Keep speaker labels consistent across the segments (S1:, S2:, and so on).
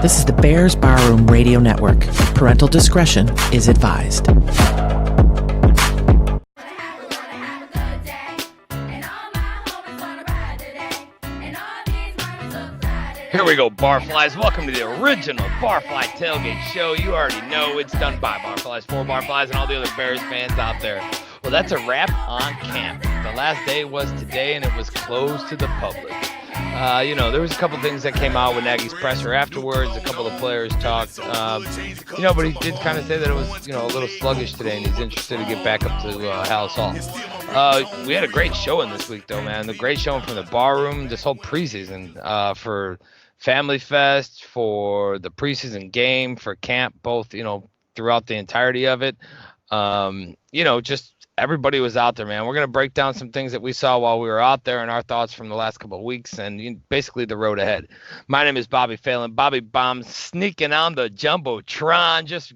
S1: This is the Bears Barroom Radio Network. Parental discretion is advised.
S2: Here we go, Barflies. Welcome to the original Barfly Tailgate show. You already know it's done by Barflies, for Barflies, and all the other Bears fans out there. Well, that's a wrap on camp. The last day was today, and it was closed to the public. There was a couple things that came out with Nagy's presser afterwards. A couple of players talked, but he did kind of say that it was, a little sluggish today, and he's interested to get back up to Hallis Hall. We had a great showing this week, though, man. The great showing from the bar room, this whole preseason for Family Fest, for the preseason game, for camp, both, throughout the entirety of it. Just everybody was out there, man. We're going to break down some things that we saw while we were out there and our thoughts from the last couple of weeks and basically the road ahead. My name is Bobby Phelan. Bobby Bomb sneaking on the Jumbotron, just,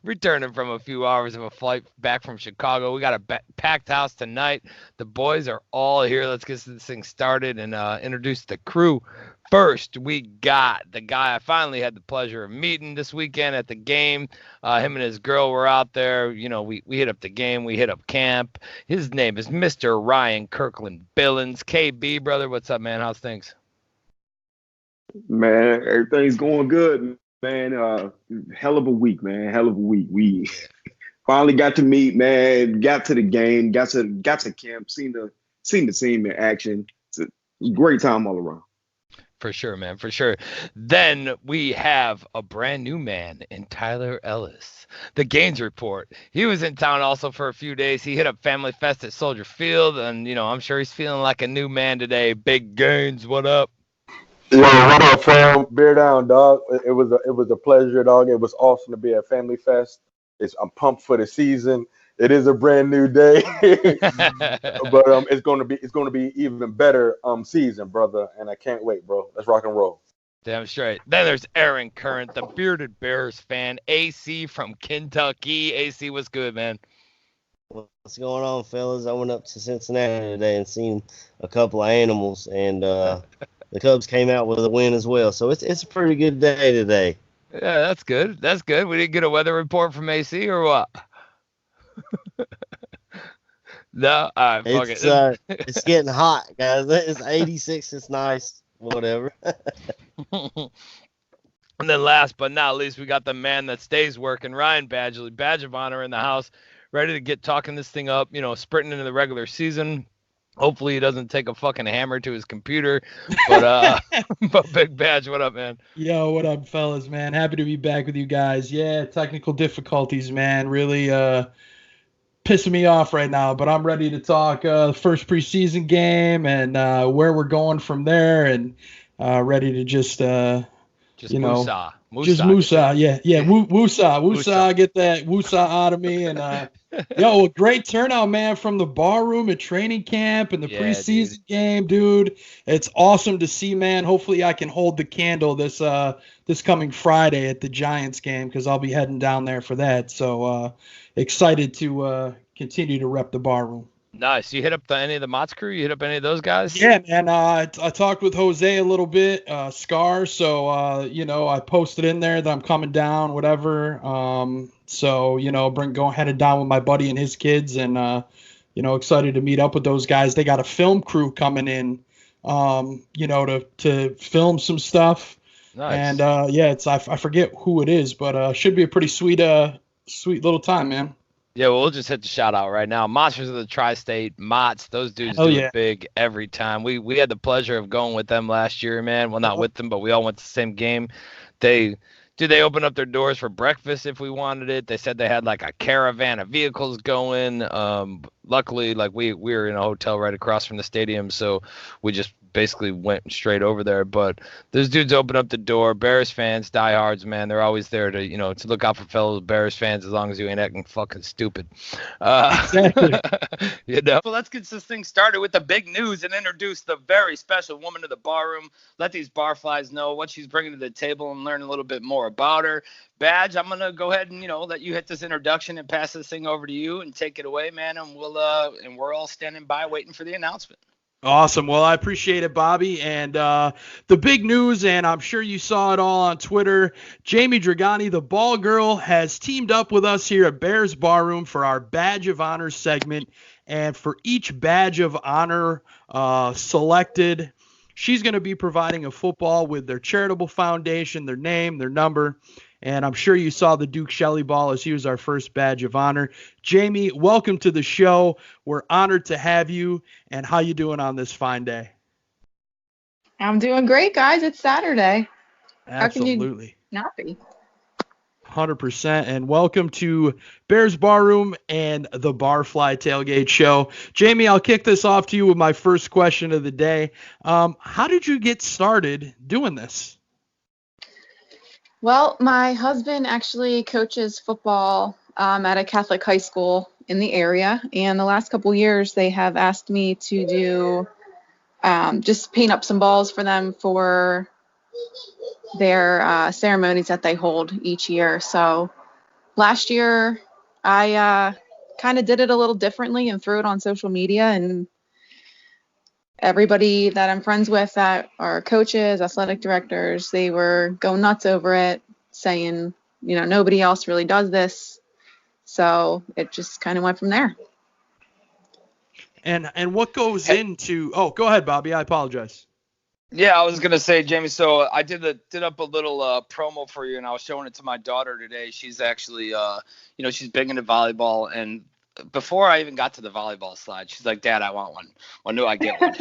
S2: returning from a few hours of a flight back from Chicago. We got a packed house tonight. The boys are all here. Let's get this thing started and introduce the crew. First, we got the guy I finally had the pleasure of meeting this weekend at the game. Him and his girl were out there. We hit up the game. We hit up camp. His name is Mr. Ryan Kirkland Billings. KB, brother, what's up, man? How's things?
S3: Man, everything's going good, man. Hell of a week, man. Hell of a week. We finally got to meet, man. Got to the game. Got to camp. Seen the team in action. It's a great time all around.
S2: For sure, man, for sure. Then we have a brand new man in Tyler Ellis, the Gaines Report. He was in town also for a few days. He hit up Family Fest at Soldier Field, and, I'm sure he's feeling like a new man today. Big Gaines, what up?
S4: Yo, what up, fam? Beer down, dog. It was a pleasure, dog. It was awesome to be at Family Fest. I'm pumped for the season. It is a brand new day, but it's gonna be even better season, brother, and I can't wait, bro. Let's rock and roll.
S2: Damn straight. Then there's Aaron Current, the bearded Bears fan, AC from Kentucky. AC, what's good, man?
S5: What's going on, fellas? I went up to Cincinnati today and seen a couple of animals, and the Cubs came out with a win as well. So it's a pretty good day today.
S2: Yeah, that's good. That's good. We didn't get a weather report from AC or what? No, all right, fuck it.
S5: It's getting hot, guys. It's 86. It's nice. Whatever.
S2: And then last but not least, we got the man that stays working, Ryan Badgley, badge of honor in the house, ready to get talking this thing up, sprinting into the regular season. Hopefully he doesn't take a fucking hammer to his computer, but Big Badge, what up, man?
S6: Yo, what up, fellas, man? Happy to be back with you guys. Yeah, technical difficulties, man, really pissing me off right now, but I'm ready to talk first preseason game and where we're going from there, and ready to just Musa. Just Musa, yeah, Musa, get that Musa out of me, and a great turnout, man, from the bar room at training camp and the preseason game, dude. It's awesome to see, man. Hopefully I can hold the candle this coming Friday at the Giants game, because I'll be heading down there for that. So excited to continue to rep the bar room.
S2: Nice. You hit up any of the Mott's crew? You hit up any of those guys?
S6: Yeah, man. I talked with Jose a little bit, Scar. So, I posted in there that I'm coming down, whatever. Headed down with my buddy and his kids, and, excited to meet up with those guys. They got a film crew coming in, to film some stuff. Nice. And, I forget who it is, but should be a pretty sweet little time, man.
S2: Yeah, well, we'll just hit the shout out right now. Monsters of the Tri-State, Motts, those dudes do it big every time. We had the pleasure of going with them last year, man. Well, not with them, but we all went to the same game. They opened up their doors for breakfast if we wanted it. They said they had like a caravan of vehicles going. Luckily, like we were in a hotel right across from the stadium, so we just basically went straight over there. But those dudes opened up the door. Bears fans, diehards, man, they're always there to, to look out for fellow Bears fans as long as you ain't acting fucking stupid.
S6: Exactly.
S2: Well, let's get this thing started with the big news and introduce the very special woman to the bar room. Let these barflies know what she's bringing to the table and learn a little bit more about her. Badge, I'm gonna go ahead and let you hit this introduction and pass this thing over to you and take it away, man. And we're all standing by waiting for the announcement.
S6: Awesome. Well, I appreciate it, Bobby. And the big news, and I'm sure you saw it all on Twitter, Jayme Dragani, the ball girl, has teamed up with us here at Bears Barroom for our Badge of Honor segment. And for each Badge of Honor selected, she's going to be providing a football with their charitable foundation, their name, their number. And I'm sure you saw the Duke Shelley ball as he was our first Badge of Honor. Jayme, welcome to the show. We're honored to have you. And how you doing on this fine day?
S7: I'm doing great, guys. It's Saturday. How can you
S6: Absolutely.
S7: not be?
S6: 100%. And welcome to Bears Barroom and the Barfly Tailgate Show. Jayme, I'll kick this off to you with my first question of the day. How did you get started doing this?
S7: Well, my husband actually coaches football at a Catholic high school in the area, and the last couple years they have asked me to do just paint up some balls for them for their ceremonies that they hold each year. So last year I kind of did it a little differently and threw it on social media, and everybody that I'm friends with that are coaches, athletic directors, they were going nuts over it, saying, nobody else really does this. So it just kind of went from there.
S6: And what goes into – oh, go ahead, Bobby. I apologize.
S2: Yeah, I was gonna say, Jamie. So I did up a little promo for you, and I was showing it to my daughter today. She's actually, she's big into volleyball, and before I even got to the volleyball slide, she's like, "Dad, I want one. When do I get one?"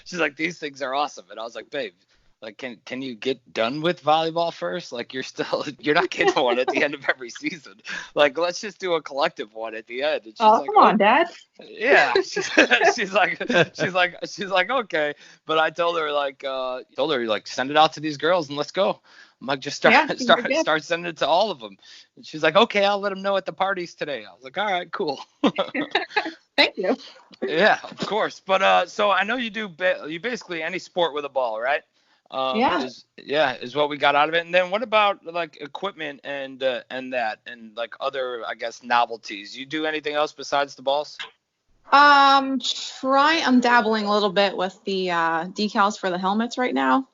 S2: She's like, "These things are awesome," and I was like, "Babe, like, can you get done with volleyball first? Like, you're not getting one at the end of every season. Like, let's just do a collective one at the end." And she's like,
S7: Come on, Dad.
S2: Yeah, she's like, okay. But I told her like, send it out to these girls and let's go. I'm like, just start sending it to all of them. And she's like, okay, I'll let them know at the parties today. I was like, all right, cool.
S7: Thank you.
S2: Yeah, of course. But so I know you do you basically any sport with a ball, right? Is what we got out of it. And then what about like equipment and that and like other, I guess, novelties? You do anything else besides the balls?
S7: I'm dabbling a little bit with the decals for the helmets right now.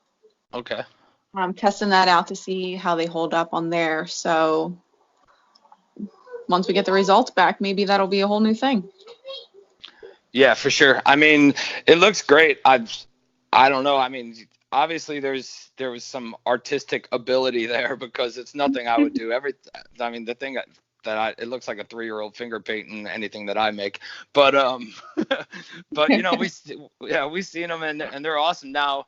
S2: Okay.
S7: I'm testing that out to see how they hold up on there. So once we get the results back, maybe that'll be a whole new thing.
S2: Yeah, for sure. I mean, it looks great. I don't know. I mean, obviously there was some artistic ability there because it's nothing I would do. The thing that it looks like a 3-year-old finger painting anything that I make, but we've seen them and they're awesome. Now,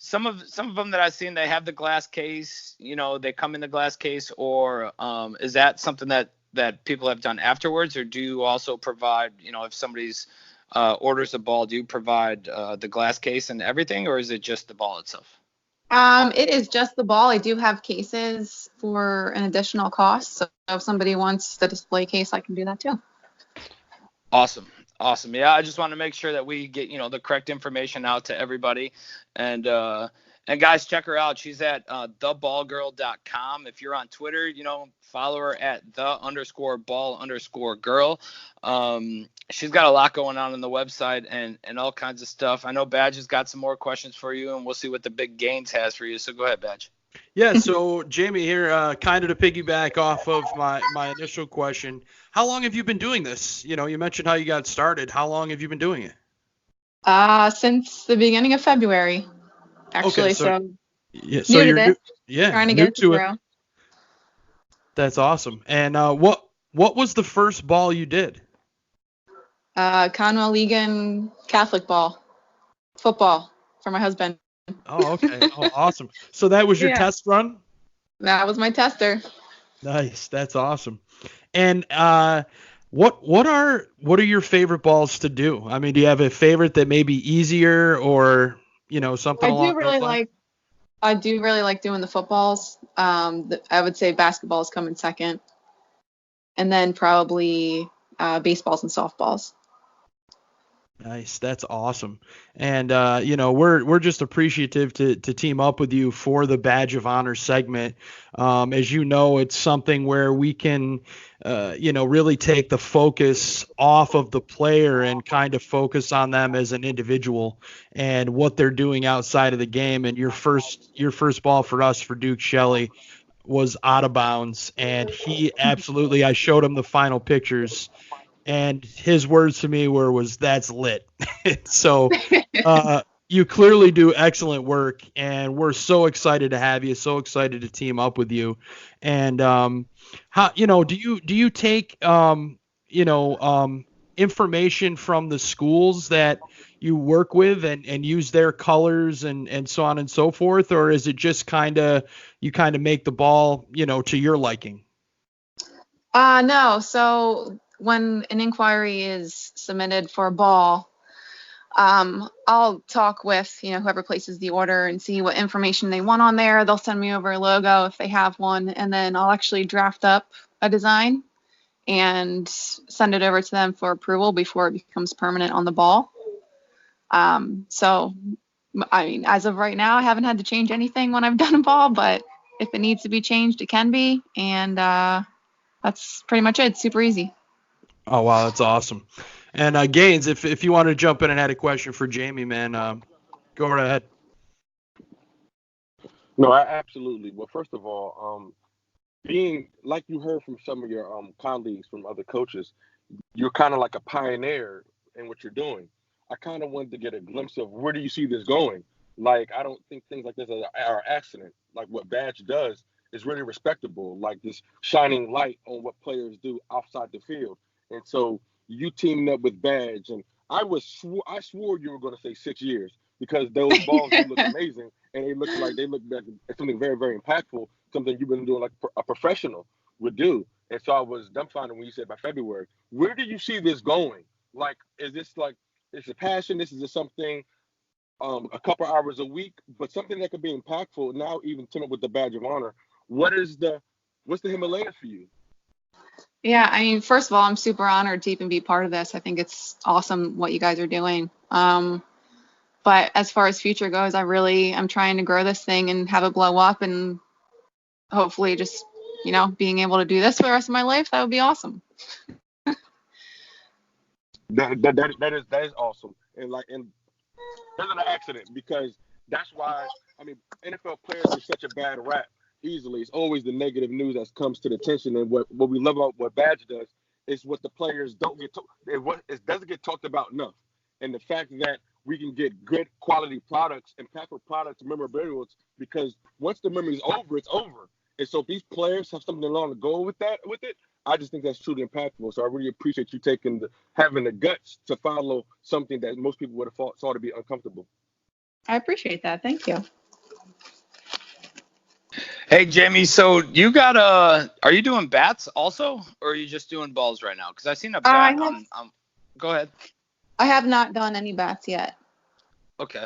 S2: some of them that I've seen, they have the glass case, they come in the glass case, or is that something that people have done afterwards, or do you also provide, if somebody's orders a ball, do you provide the glass case and everything, or is it just the ball itself?
S7: It is just the ball. I do have cases for an additional cost. So if somebody wants the display case, I can do that too.
S2: Awesome. Yeah, I just want to make sure that we get, the correct information out to everybody. And guys, check her out. She's at theballgirl.com. If you're on Twitter, follow her at _ball_girl. She's got a lot going on the website and all kinds of stuff. I know Badge has got some more questions for you, and we'll see what the Big Gains has for you. So go ahead, Badge.
S6: Yeah, so Jayme here, kind of to piggyback off of my initial question, how long have you been doing this? You mentioned how you got started. How long have you been doing it?
S7: Since the beginning of February, actually.
S6: Okay,
S7: new
S6: you're
S7: to this.
S6: Yeah,
S7: trying to
S6: new
S7: get
S6: to it.
S7: through.
S6: That's awesome. And what was the first ball you did?
S7: Conwell Egan Catholic ball, football for my husband.
S6: Oh, okay. Oh, awesome. So that was your test run?
S7: That was my tester.
S6: Nice. That's awesome. And what are your favorite balls to do? I mean, do you have a favorite that may be easier or, something along those lines?
S7: I do really like doing the footballs. I would say basketballs come in second. And then probably baseballs and softballs.
S6: Nice. That's awesome. And we're just appreciative to team up with you for the Badge of Honor segment. As you know, it's something where we can really take the focus off of the player and kind of focus on them as an individual and what they're doing outside of the game. And your first ball for us, for Duke Shelley, was out of bounds, and he absolutely, I showed him the final pictures, and his words to me was that's lit. So you clearly do excellent work, and we're so excited to have you, so excited to team up with you. And how do you take information from the schools that you work with and use their colors and so on and so forth, or is it just you make the ball to your liking?
S7: No. So when an inquiry is submitted for a ball, I'll talk with, whoever places the order and see what information they want on there. They'll send me over a logo if they have one, and then I'll actually draft up a design and send it over to them for approval before it becomes permanent on the ball. So, I mean, as of right now, I haven't had to change anything when I've done a ball, but if it needs to be changed, it can be. And that's pretty much it. It's super easy.
S6: Oh, wow. That's awesome. And Gaines, if you want to jump in and had a question for Jayme, man, go right ahead.
S4: No, absolutely. Well, first of all, being like you heard from some of your colleagues from other coaches, you're kind of like a pioneer in what you're doing. I kind of wanted to get a glimpse of where do you see this going? Like, I don't think things like this are accident. Like what Badge does is really respectable, like this shining light on what players do outside the field. And so you teamed up with Badge, and I swore you were going to say 6 years because those balls do look amazing, and they look like something very, very impactful, something you've been doing like a professional would do. And so I was dumbfounded when you said by February. Where do you see this going? Like, is this like, it's a passion? This is just something a couple hours a week, but something that could be impactful now, even team up with the Badge of Honor. What's the Himalayas for you?
S7: Yeah, I mean, first of all, I'm super honored to even be part of this. I think it's awesome what you guys are doing. But as far as future goes, I'm trying to grow this thing and have it blow up, and hopefully just, being able to do this for the rest of my life, that would be awesome.
S4: That is awesome. And there's an accident, because that's why, I mean, NFL players are such a bad rap easily. It's always the negative news that comes to the attention. And what we love about what Badge does is what the players don't get it doesn't get talked about enough. And the fact that we can get good quality products, impactful products, memorabilia, because once the memory's over, it's over. And so if these players have something along to go with it, I just think that's truly impactful. So I really appreciate you having the guts to follow something that most people would have thought to be uncomfortable.
S7: I appreciate that. Thank you.
S2: Hey, Jayme, so you got are you doing bats also, or are you just doing balls right now? Because I seen a bat go ahead.
S7: I have not done any bats yet.
S2: Okay.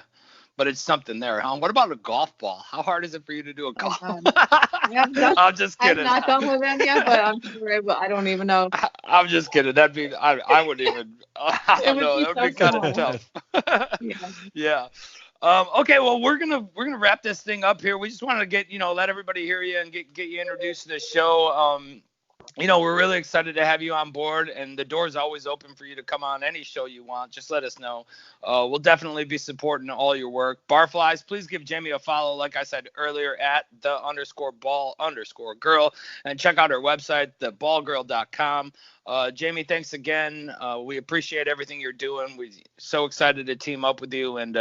S2: But it's something there. What about a golf ball? How hard is it for you to do a golf ball? I'm just kidding.
S7: I've not done with them yet, but I'm sure I don't even know.
S2: I'm just kidding. That'd be, I wouldn't even, I don't know. That would be kind of tough. Yeah. Okay, well, we're gonna wrap this thing up here. We just wanted to get, let everybody hear you and get you introduced to the show. We're really excited to have you on board, and the door's always open for you to come on any show you want. Just let us know. We'll definitely be supporting all your work. Barflies, please give Jayme a follow, like I said earlier, at _ball_girl, and check out her website, theballgirl.com. Jayme, thanks again. We appreciate everything you're doing. We're so excited to team up with you. And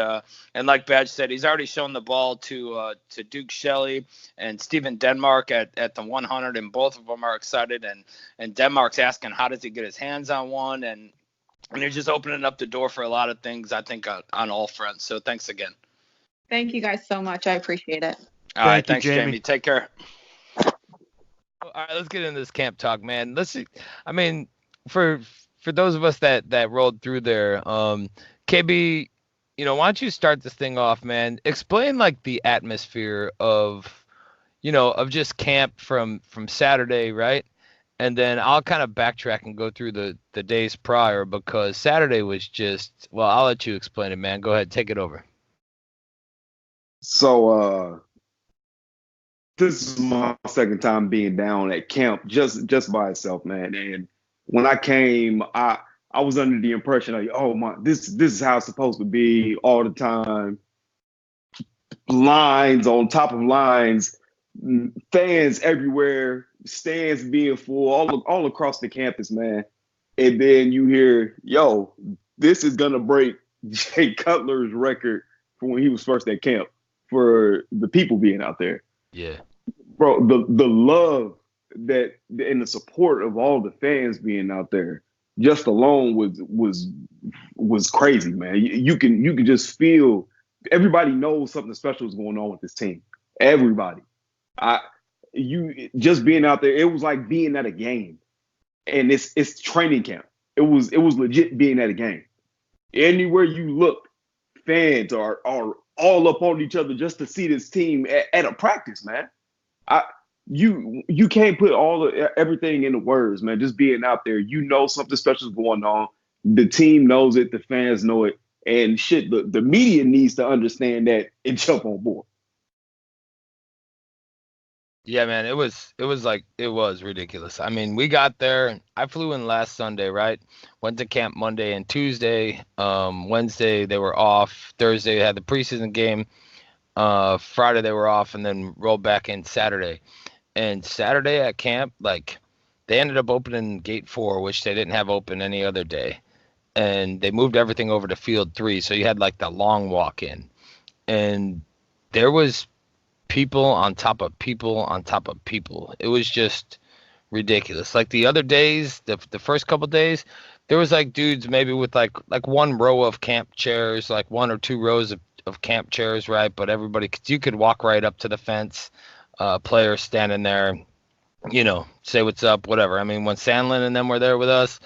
S2: like Badge said, he's already shown the ball to Duke Shelley and Steven Denmark at the 100, and both of them are excited. And Denmark's asking how does he get his hands on one, and you're just opening up the door for a lot of things, I think, on all fronts. So thanks again.
S7: Thank you guys so much. I appreciate it.
S2: All right, thanks, Jayme. Take care. All right, let's get into this camp talk, man. Let's see. I mean, for those of us that rolled through there, KB, why don't you start this thing off, man? Explain like the atmosphere of just camp from Saturday, right? And then I'll kind of backtrack and go through the days prior because Saturday was just, well, I'll let you explain it, man. Go ahead, take it over.
S3: So this is my second time being down at camp just by itself, man. And when I came, I was under the impression of, oh my, this is how it's supposed to be all the time. Lines on top of lines, fans everywhere, stands being full all across the campus, man. And then you hear, yo, this is gonna break Jay Cutler's record for when he was first at camp for the people being out there.
S2: Yeah.
S3: Bro, the love that and the support of all the fans being out there just alone was crazy, man. You can just feel everybody knows something special is going on with this team. Everybody. You just being out there, it was like being at a game. And it's training camp. It was legit being at a game. Anywhere you look, fans are all up on each other just to see this team at a practice, man. You can't put everything into words, man. Just being out there, you know something special is going on. The team knows it, the fans know it, and shit. The media needs to understand that and jump on board.
S2: Yeah, man, it was ridiculous. I mean, we got there. I flew in last Sunday, right? Went to camp Monday and Tuesday. Wednesday they were off. Thursday they had the preseason game. Friday they were off, and then rolled back in Saturday. And Saturday at camp, like, they ended up opening gate 4, which they didn't have open any other day. And they moved everything over to field 3, so you had like the long walk in. And there was people on top of people on top of people. It was just ridiculous. Like the other days, the first couple days, there was like dudes maybe with like one row of camp chairs, like 1 or 2 rows of camp chairs, right? But everybody, you could walk right up to the fence, players standing there, you know, say what's up, whatever. I mean, when Sandlin and them were there with us,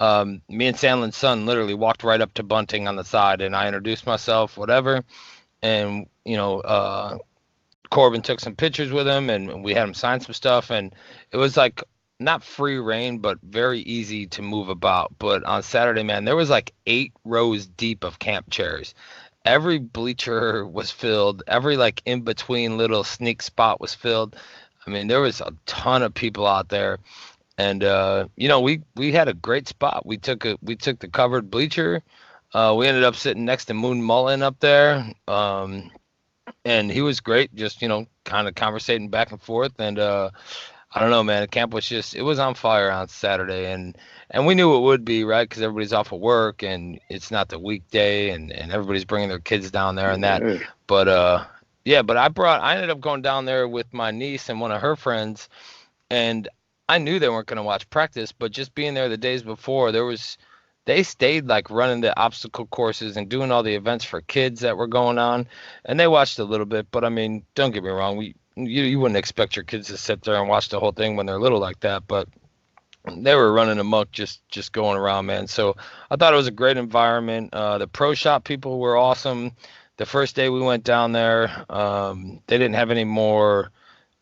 S2: me and Sandlin's son literally walked right up to Bunting on the side, and I introduced myself, whatever. And, you know, Corbin took some pictures with him, and we had him sign some stuff. And it was like not free reign, but very easy to move about. But on Saturday, man, there was like 8 rows deep of camp chairs. Every bleacher was filled. Every like in between little sneak spot was filled. I mean, there was a ton of people out there. And you know, we had a great spot. We took the covered bleacher. We ended up sitting next to Moon Mullen up there. And he was great, just, you know, kind of conversating back and forth. And I don't know, man, the camp was it was on fire on Saturday. And we knew it would be, right, because everybody's off of work and it's not the weekday, and everybody's bringing their kids down there and that. But yeah, but I ended up going down there with my niece and one of her friends, and I knew they weren't going to watch practice, but just being there the days before, they stayed like running the obstacle courses and doing all the events for kids that were going on, and they watched a little bit. But I mean, don't get me wrong, you wouldn't expect your kids to sit there and watch the whole thing when they're little like that, but they were running amok, just going around, man. So I thought it was a great environment. The pro shop people were awesome. The first day we went down there, they didn't have any more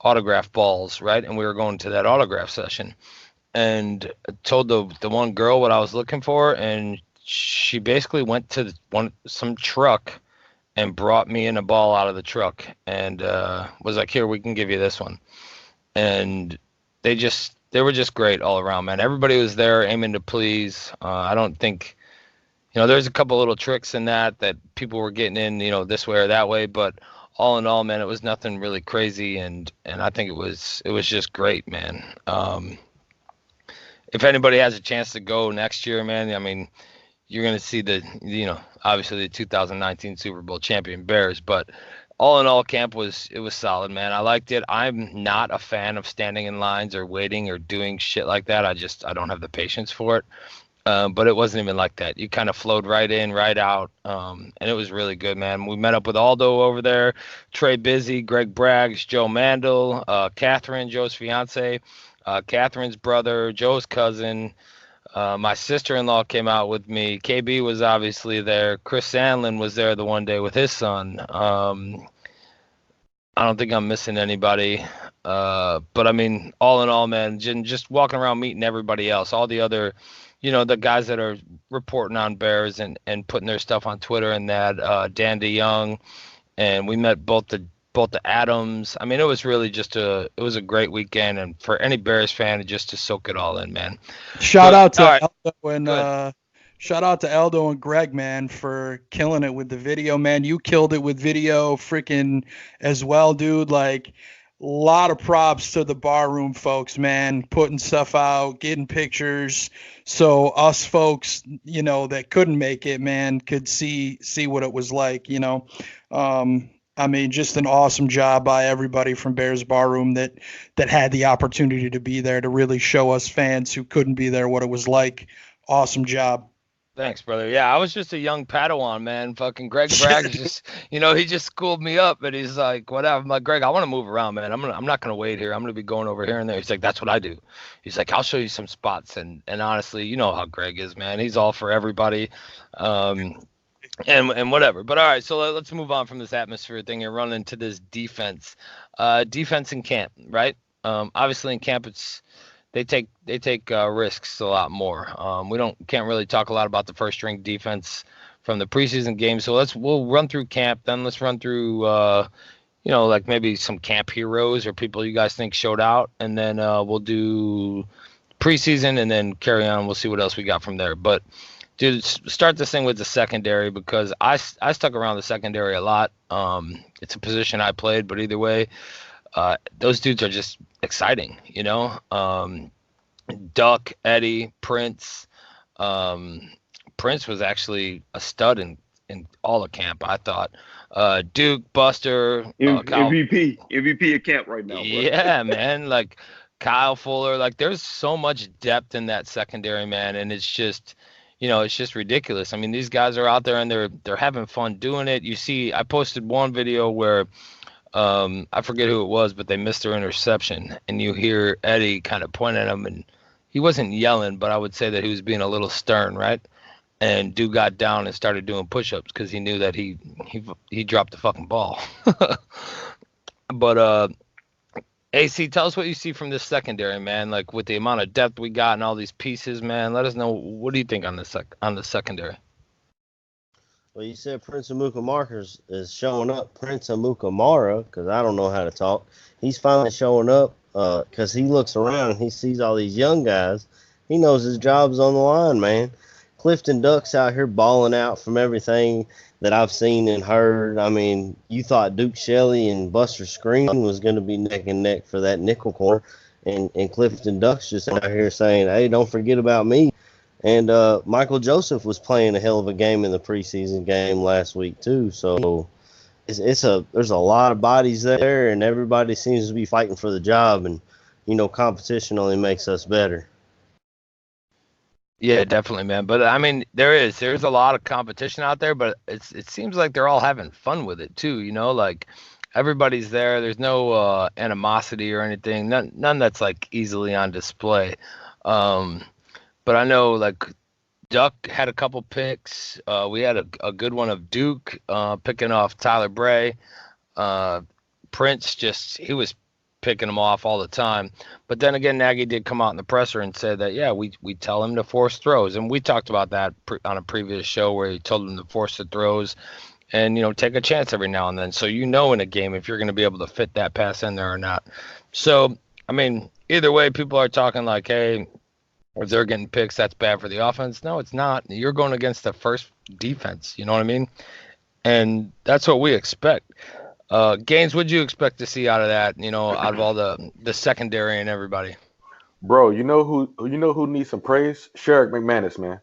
S2: autograph balls, right? And we were going to that autograph session, and I told the one girl what I was looking for, and she basically went to some truck and brought me in a ball out of the truck, and was like, here, we can give you this one. And they were just great all around, man. Everybody was there aiming to please. I don't think, you know, there's a couple little tricks in that people were getting in, you know, this way or that way, but all in all, man, it was nothing really crazy, and I think it was just great, man. If anybody has a chance to go next year, man, I mean, you're going to see obviously the 2019 Super Bowl champion Bears, but all in all, camp was solid, man. I liked it. I'm not a fan of standing in lines or waiting or doing shit like that. I don't have the patience for it. But it wasn't even like that. You kind of flowed right in, right out, and it was really good, man. We met up with Aldo over there, Trey Busy, Greg Braggs, Joe Mandel, Catherine, Joe's fiance, Catherine's brother, Joe's cousin. My sister-in-law came out with me. KB was obviously there. Chris Sandlin was there the one day with his son. I don't think I'm missing anybody. But I mean, all in all, man, just walking around meeting everybody else, all the other, the guys that are reporting on Bears and putting their stuff on Twitter and that, Dan DeYoung, and we met both the Adams. I mean, it was really it was a great weekend, and for any Bears fan, just to soak it all in, man.
S6: Shout out to
S2: right.
S6: Aldo and Greg, man, for killing it with the video, man. You killed it with video freaking as well, dude. Like, a lot of props to the barroom folks, man, putting stuff out, getting pictures. So us folks, that couldn't make it, man, could see what it was like, I mean, just an awesome job by everybody from Bears Barroom that had the opportunity to be there to really show us fans who couldn't be there what it was like. Awesome job.
S2: Thanks, brother. Yeah, I was just a young Padawan, man. Fucking Greg Bragg just, he just schooled me up, and he's like, whatever. I'm like, Greg, I want to move around, man. I'm not gonna wait here. I'm gonna be going over here and there. He's like, that's what I do. He's like, I'll show you some spots, and honestly, you know how Greg is, man. He's all for everybody, and whatever. But all right, so let's move on from this atmosphere thing and run into this defense. Defense in camp, right? Obviously in camp they take risks a lot more. Can't really talk a lot about the first string defense from the preseason game. So we'll run through camp, then let's run through like maybe some camp heroes or people you guys think showed out, and then we'll do preseason and then carry on. We'll see what else we got from there. But dude, start this thing with the secondary, because I stuck around the secondary a lot. It's a position I played, but either way, those dudes are just exciting, Duck, Eddie, Prince. Prince was actually a stud in all of camp, I thought. Duke, Buster,
S3: MVP of camp right now. Bro.
S2: Yeah, man. Like Kyle Fuller. Like, there's so much depth in that secondary, man, and it's just ridiculous. I mean, these guys are out there and they're having fun doing it. You see, I posted one video where I forget who it was, but they missed their interception, and you hear Eddie kind of point at him, and he wasn't yelling, but I would say that he was being a little stern, right? And dude got down and started doing push-ups because he knew that he dropped the fucking ball. But AC, tell us what you see from this secondary, man. Like, with the amount of depth we got and all these pieces, man. Let us know, what do you think on the secondary?
S5: Well, you said Prince Amukamara is showing up. Prince Amukamara, because I don't know how to talk. He's finally showing up because he looks around and he sees all these young guys. He knows his job's on the line, man. Clifton Duck's out here balling out from everything that I've seen and heard. I mean, you thought Duke Shelley and Buster Screen was going to be neck and neck for that nickel corner, and Clifton Duck's just out here saying, hey, don't forget about me. And Michael Joseph was playing a hell of a game in the preseason game last week too. So there's a lot of bodies there, and everybody seems to be fighting for the job. And competition only makes us better.
S2: Yeah, definitely, man. But I mean, there's a lot of competition out there, but it seems like they're all having fun with it too. Like, everybody's there. There's no animosity or anything. None that's like easily on display. But I know, like, Duck had a couple picks. We had a good one of Duke picking off Tyler Bray. Prince he was picking him off all the time. But then again, Nagy did come out in the presser and said that, yeah, we tell him to force throws. And we talked about that on a previous show where he told him to force the throws and, take a chance every now and then. So in a game if you're going to be able to fit that pass in there or not. So, I mean, either way, people are talking like, hey, if they're getting picks, that's bad for the offense. No, it's not. You're going against the first defense. You know what I mean? And that's what we expect. Gaines, what'd you expect to see out of that, out of all the secondary and everybody?
S4: Bro, you know who needs some praise? Sherrick McManus, man.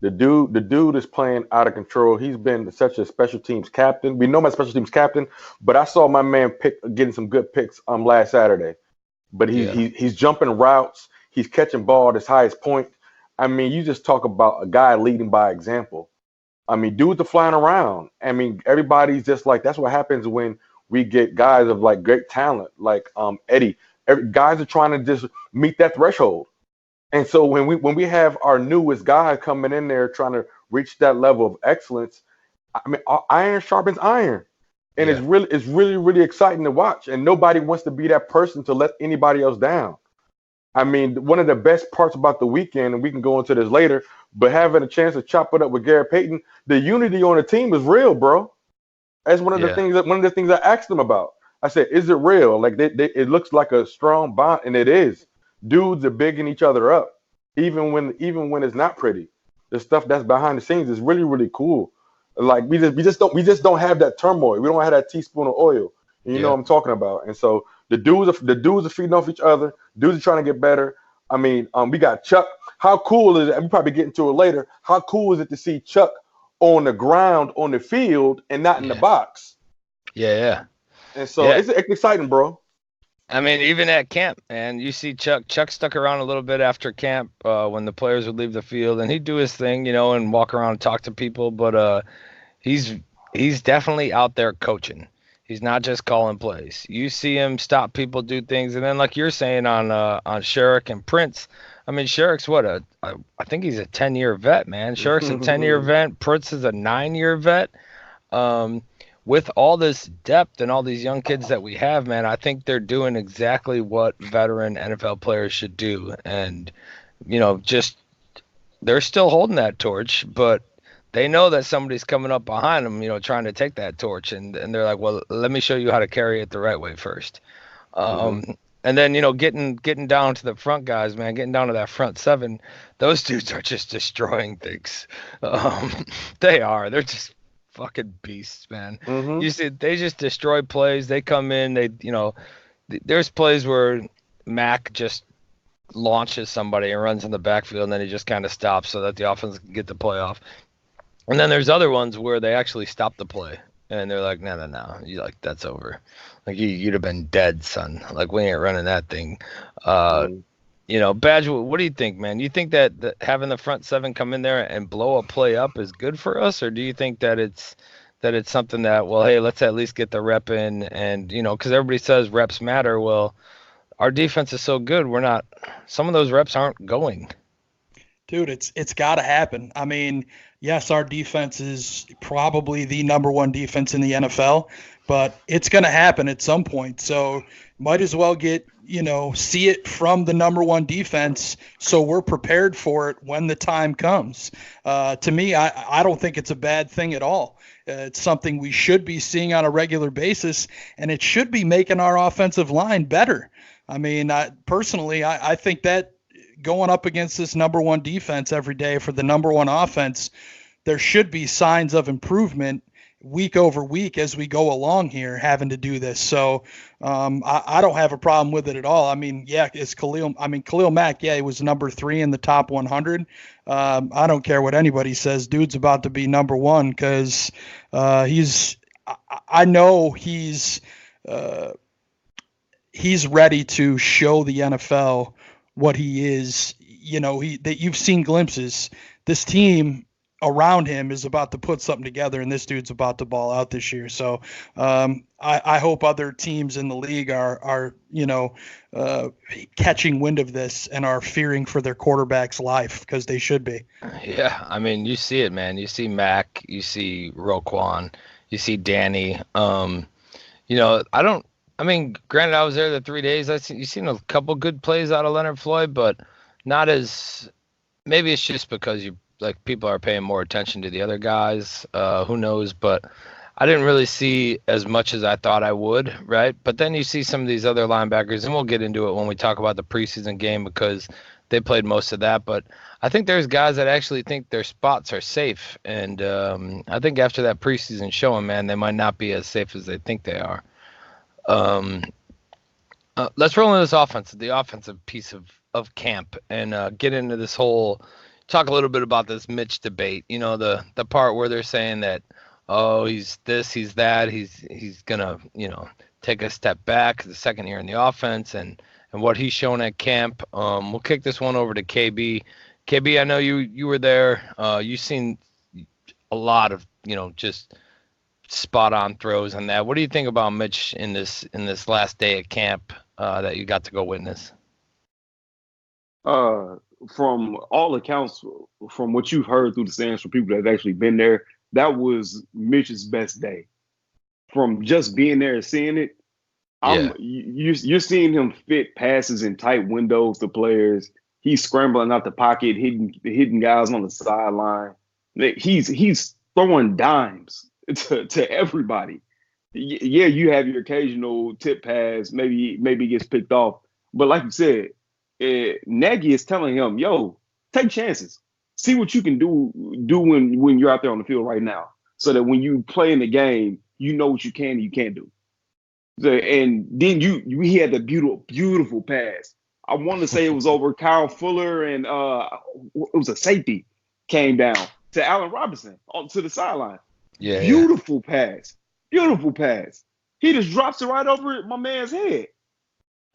S4: The dude is playing out of control. He's been such a special teams captain. We know my special teams captain, but I saw my man getting some good picks last Saturday. But he's jumping routes. He's catching ball at his highest point. I mean, you just talk about a guy leading by example. I mean, dudes are flying around. I mean, everybody's just like, that's what happens when we get guys of like great talent, like Eddie. Guys are trying to just meet that threshold. And so when we have our newest guy coming in there trying to reach that level of excellence, I mean, iron sharpens iron. And
S2: Yeah.
S4: it's really, really exciting to watch. And nobody wants to be that person to let anybody else down. I mean, one of the best parts about the weekend, and we can go into this later, but having a chance to chop it up with Garrett Payton, the unity on the team is real, bro. That's one of the things I asked them about. I said, "Is it real? Like it looks like a strong bond, and it is. Dudes are bigging each other up, even when it's not pretty. The stuff that's behind the scenes is really, really cool. Like we just don't have that turmoil. We don't have that teaspoon of oil. And you know what I'm talking about. And so the dudes are feeding off each other. Dudes are trying to get better. I mean, we got Chuck. How cool is it? And we probably get into it later. How cool is it to see Chuck on the ground on the field and not in the box?
S2: Yeah.
S4: And so it's exciting, bro.
S2: I mean, even at camp, man, you see Chuck stuck around a little bit after camp when the players would leave the field, and he'd do his thing, and walk around and talk to people. But he's definitely out there coaching. He's not just calling plays. You see him stop people, do things, and then like you're saying on Sherrick and Prince. I mean, Sherrick's I think he's a 10-year vet, man. Sherrick's a 10-year vet. Prince is a 9-year vet. With all this depth and all these young kids that we have, man, I think they're doing exactly what veteran NFL players should do. And, just they're still holding that torch, but they know that somebody's coming up behind them, trying to take that torch. And they're like, well, let me show you how to carry it the right way first. And then, getting down to the front guys, man, getting down to that front seven, those dudes are just destroying things. They're just fucking beasts, man. You see, they just destroy plays. They come in, there's plays where Mac just launches somebody and runs in the backfield, and then he just kind of stops so that the offense can get the play off. And then there's other ones where they actually stop the play, and they're like, no, you like, that's over. Like, you'd have been dead, son. Like, we ain't running that thing. Badge, what do you think, man? You think that having the front seven come in there and blow a play up is good for us, or do you think that it's something that, well, hey, let's at least get the rep in, and because everybody says reps matter. Well, our defense is so good, some of those reps aren't going.
S6: Dude, it's got to happen. I mean, yes, our defense is probably the number one defense in the NFL, but it's going to happen at some point. So might as well get see it from the number one defense so we're prepared for it when the time comes. To me, I don't think it's a bad thing at all. It's something we should be seeing on a regular basis, and it should be making our offensive line better. I mean, personally, I think that going up against this number one defense every day for the number one offense, there should be signs of improvement week over week as we go along here having to do this. So I don't have a problem with it at all. I mean, yeah, it's Khalil Mack. Yeah, he was number 3 in the top 100. I don't care what anybody says. Dude's about to be number 1 because I know he's ready to show the NFL what he is. That you've seen glimpses. This team around him is about to put something together, and this dude's about to ball out this year. So I hope other teams in the league are catching wind of this and are fearing for their quarterback's life, because they should be.
S2: Yeah, I mean, you see it, man. You see Mac, you see Roquan, you see Danny. Granted, I was there the 3 days. You've seen a couple good plays out of Leonard Floyd, but not as. Maybe it's just because people are paying more attention to the other guys. Who knows? But I didn't really see as much as I thought I would, right? But then you see some of these other linebackers, and we'll get into it when we talk about the preseason game because they played most of that. But I think there's guys that actually think their spots are safe. And I think after that preseason showing, man, they might not be as safe as they think they are. Let's roll into this offense, the offensive piece of camp, and get into this whole – talk a little bit about this Mitch debate. The part where they're saying that, oh, he's this, he's that, he's gonna, take a step back the second year in the offense and what he's shown at camp. We'll kick this one over to KB. KB, I know you were there. You've seen a lot of, just spot on throws and that. What do you think about Mitch in this last day at camp that you got to go witness?
S3: From all accounts, from what you've heard through the stands from people that have actually been there, that was Mitch's best day. from just being there and seeing it,
S2: Yeah.
S3: you're seeing him fit passes in tight windows to players. He's scrambling out the pocket, hitting guys on the sideline. He's throwing dimes to everybody. Yeah, you have your occasional tip pass, maybe he gets picked off, but like you said, Nagy is telling him, "Yo, take chances, see what you can do when you're out there on the field right now, so that when you play in the game, you know what you can and you can't do." So, and then he had the beautiful pass. I want to say it was over Kyle Fuller and it was a safety came down to Allen Robinson to the sideline.
S2: Yeah.
S3: Beautiful pass. Beautiful pass. He just drops it right over my man's head.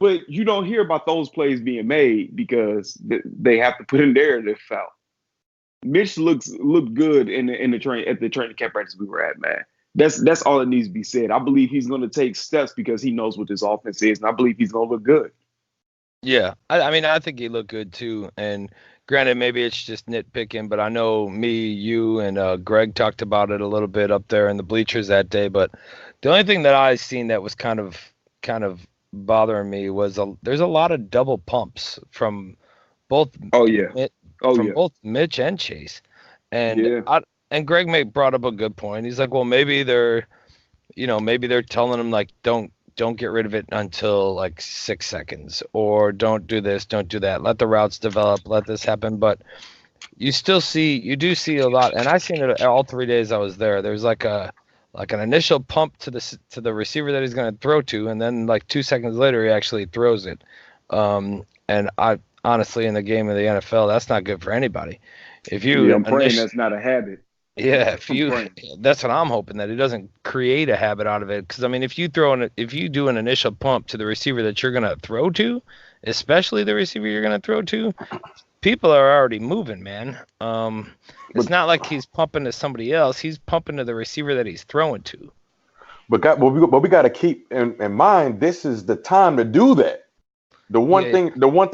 S3: But you don't hear about those plays being made because they have to put in there and they're foul. Mitch looked good in the training camp practice we were at, man. That's all that needs to be said. I believe he's going to take steps because he knows what this offense is, and I believe he's going to look good.
S2: Yeah, I mean, I think he looked good too. And granted, maybe it's just nitpicking, but I know me, you, and Greg talked about it a little bit up there in the bleachers that day. But the only thing that I seen that was kind of bothering me was there's a lot of double pumps from both. Both Mitch and Chase, and and Greg brought up a good point. He's like, well, maybe they're telling him like don't get rid of it until like 6 seconds, or don't do this, don't do that. Let the routes develop, let this happen. But you do see a lot, and I seen it all 3 days I was there. There's like an initial pump to the receiver that he's going to throw to, and then like 2 seconds later he actually throws it. And I honestly, in the game of the NFL, that's not good for anybody.
S3: I'm praying that's not a habit.
S2: Yeah, that's what I'm hoping, that he doesn't create a habit out of it. Because I mean, if you do an initial pump to the receiver that you're gonna throw to, especially the receiver you're gonna throw to, people are already moving, man. It's not like he's pumping to somebody else; he's pumping to the receiver that he's throwing to.
S4: But we got to keep in mind, this is the time to do that. The one thing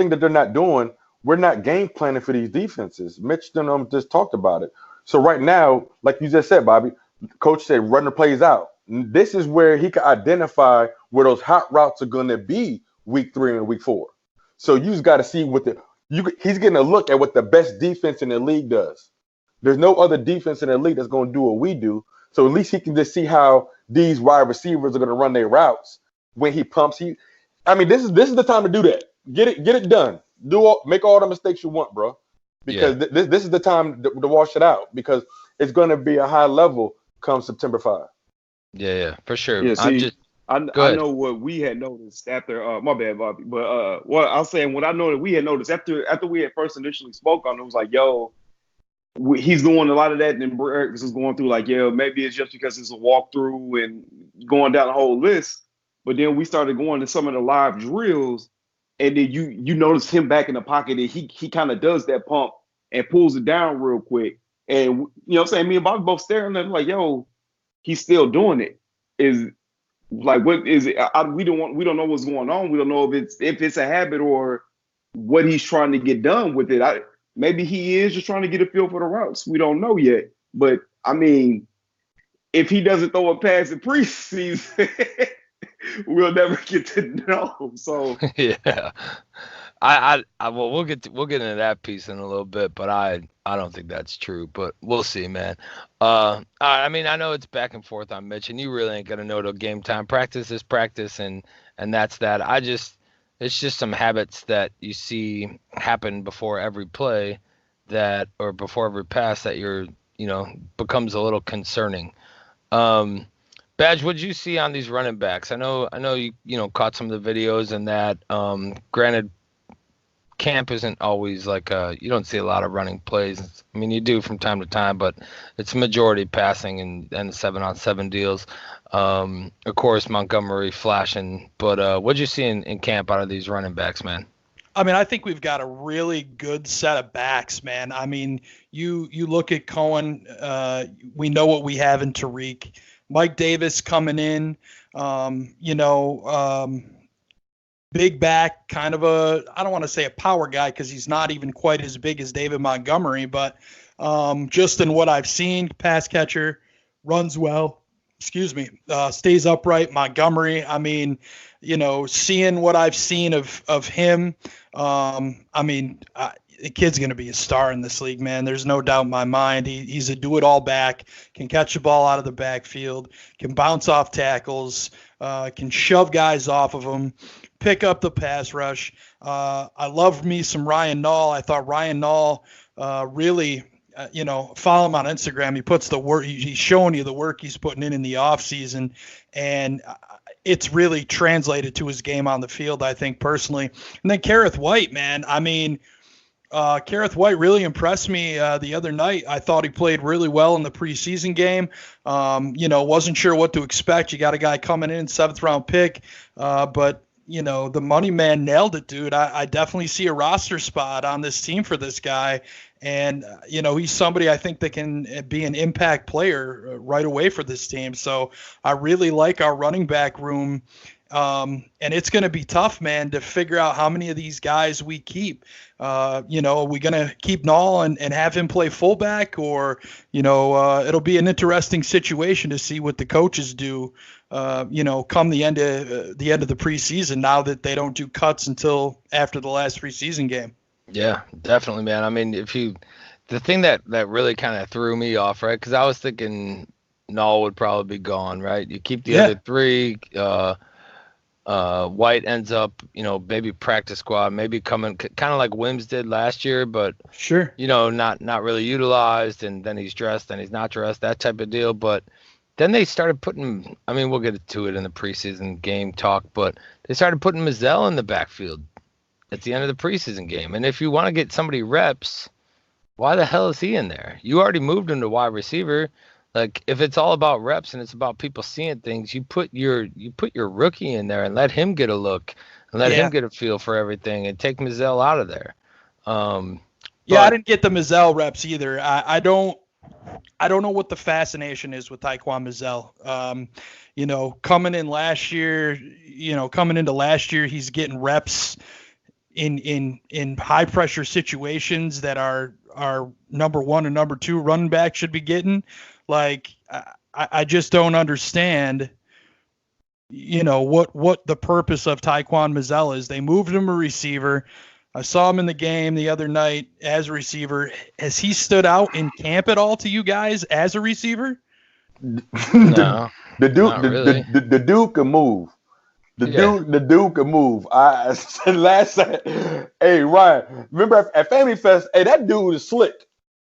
S4: that they're not doing, we're not game planning for these defenses. Mitch just talked about it. So right now, like you just said, Bobby, coach said run the plays out. This is where he can identify where those hot routes are going to be week 3 and week 4. So you just got to see he's getting a look at what the best defense in the league does. There's no other defense in the league that's going to do what we do. So at least he can just see how these wide receivers are going to run their routes when he pumps. This is the time to do that. Get it done. Make all the mistakes you want, bro. Because this is the time to wash it out, because it's going to be a high level come September 5.
S2: Yeah, for sure.
S3: Yeah, see, I know what we had noticed after. My bad, Bobby. But what I was saying, what I know that we had noticed after we had first initially spoke on it, was like, yo, he's doing a lot of that, and then Eric is going through like, yeah, maybe it's just because it's a walkthrough and going down the whole list. But then we started going to some of the live drills. And then you notice him back in the pocket, and he kind of does that pump and pulls it down real quick. And you know what I'm saying? Me and Bobby both staring at him like, yo, he's still doing it. Is like, what is it? We don't know what's going on. We don't know if it's a habit or what he's trying to get done with it. Maybe he is just trying to get a feel for the routes. We don't know yet. But I mean, if he doesn't throw a pass in preseason, we'll never get to know. So
S2: yeah, well, we'll get into that piece in a little bit, but I don't think that's true. But we'll see, man. I mean, I know it's back and forth on Mitch, and you really ain't gonna know till game time. Practice is practice, and that's that. It's just some habits that you see happen before every play, or before every pass that becomes a little concerning. Badge, what did you see on these running backs? I know you caught some of the videos and that. Granted, camp isn't always like you don't see a lot of running plays. I mean, you do from time to time, but it's majority passing and 7-on-7 deals. Of course, Montgomery flashing. But what did you see in camp out of these running backs, man?
S6: I mean, I think we've got a really good set of backs, man. I mean, you look at Cohen. We know what we have in Tariq. Mike Davis coming in, big back, kind of I don't want to say a power guy because he's not even quite as big as David Montgomery, but just in what I've seen, pass catcher, runs well, stays upright. Montgomery, I mean, seeing what I've seen of him, the kid's going to be a star in this league, man. There's no doubt in my mind. He's a do-it-all back, can catch the ball out of the backfield, can bounce off tackles, can shove guys off of him, pick up the pass rush. I love me some Ryan Nall. I thought Ryan Nall really, follow him on Instagram. He puts the work. He's showing you the work he's putting in the offseason, and it's really translated to his game on the field, I think, personally. And then Careth White, man. I mean, Careth White really impressed me the other night. I thought he played really well in the preseason game. Wasn't sure what to expect. You got a guy coming in, 7th-round pick, but the money man nailed it, dude. I definitely see a roster spot on this team for this guy. And, he's somebody I think that can be an impact player right away for this team. So I really like our running back room. And it's going to be tough, man, to figure out how many of these guys we keep. Are we going to keep Nall and have him play fullback, or, it'll be an interesting situation to see what the coaches do, come the end of the preseason, now that they don't do cuts until after the last preseason game.
S2: Yeah, definitely, man. I mean, the thing that really kind of threw me off, right? Because I was thinking Nall would probably be gone, right? You keep the other three. White ends up, maybe practice squad, maybe coming kind of like Wims did last year, but
S6: sure,
S2: not really utilized, and then he's dressed, then he's not dressed, that type of deal. But then they started putting, I mean, we'll get to it in the preseason game talk, but they started putting Mizell in the backfield at the end of the preseason game. And if you want to get somebody reps, why the hell is he in there? You already moved him to wide receiver. Like, if it's all about reps and it's about people seeing things, you put your rookie in there and let him get a look and let him get a feel for everything, and take Mizell out of there. I
S6: didn't get the Mizell reps either. I don't know what the fascination is with Taekwon Mizell. Coming into last year, he's getting reps in high pressure situations that our number 1 and number 2 running back should be getting. Like, I just don't understand, what the purpose of Taekwon Mizell is. They moved him a receiver. I saw him in the game the other night as a receiver. Has he stood out in camp at all to you guys as a receiver?
S2: No,
S4: the dude can move. The dude can move. I said last night, hey Ryan, remember at Family Fest? Hey, that dude is slick.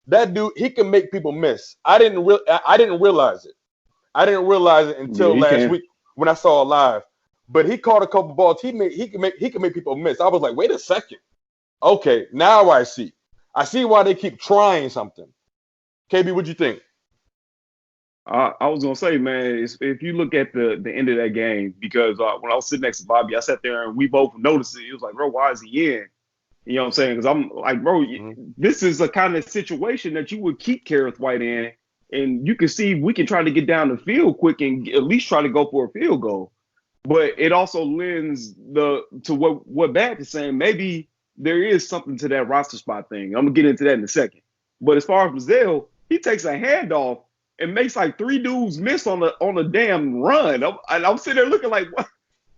S4: That dude, he can make people miss. I didn't realize it. I didn't realize it until last week when I saw it live. But he caught a couple balls. He can make people miss. I was like, wait a second. Okay, now I see. I see why they keep trying something. KB, what'd you think?
S3: I was gonna say, man, if you look at the end of that game, because when I was sitting next to Bobby, I sat there and we both noticed it. It was like, bro, why is he in? You know what I'm saying? Because I'm like, bro, this is a kind of situation that you would keep Careth White in, and you can see we can try to get down the field quick and at least try to go for a field goal. But it also lends to what Bat is saying. Maybe there is something to that roster spot thing. I'm gonna get into that in a second. But as far as Brazil, he takes a handoff and makes like 3 dudes miss on a damn run. I'm sitting there looking like, what?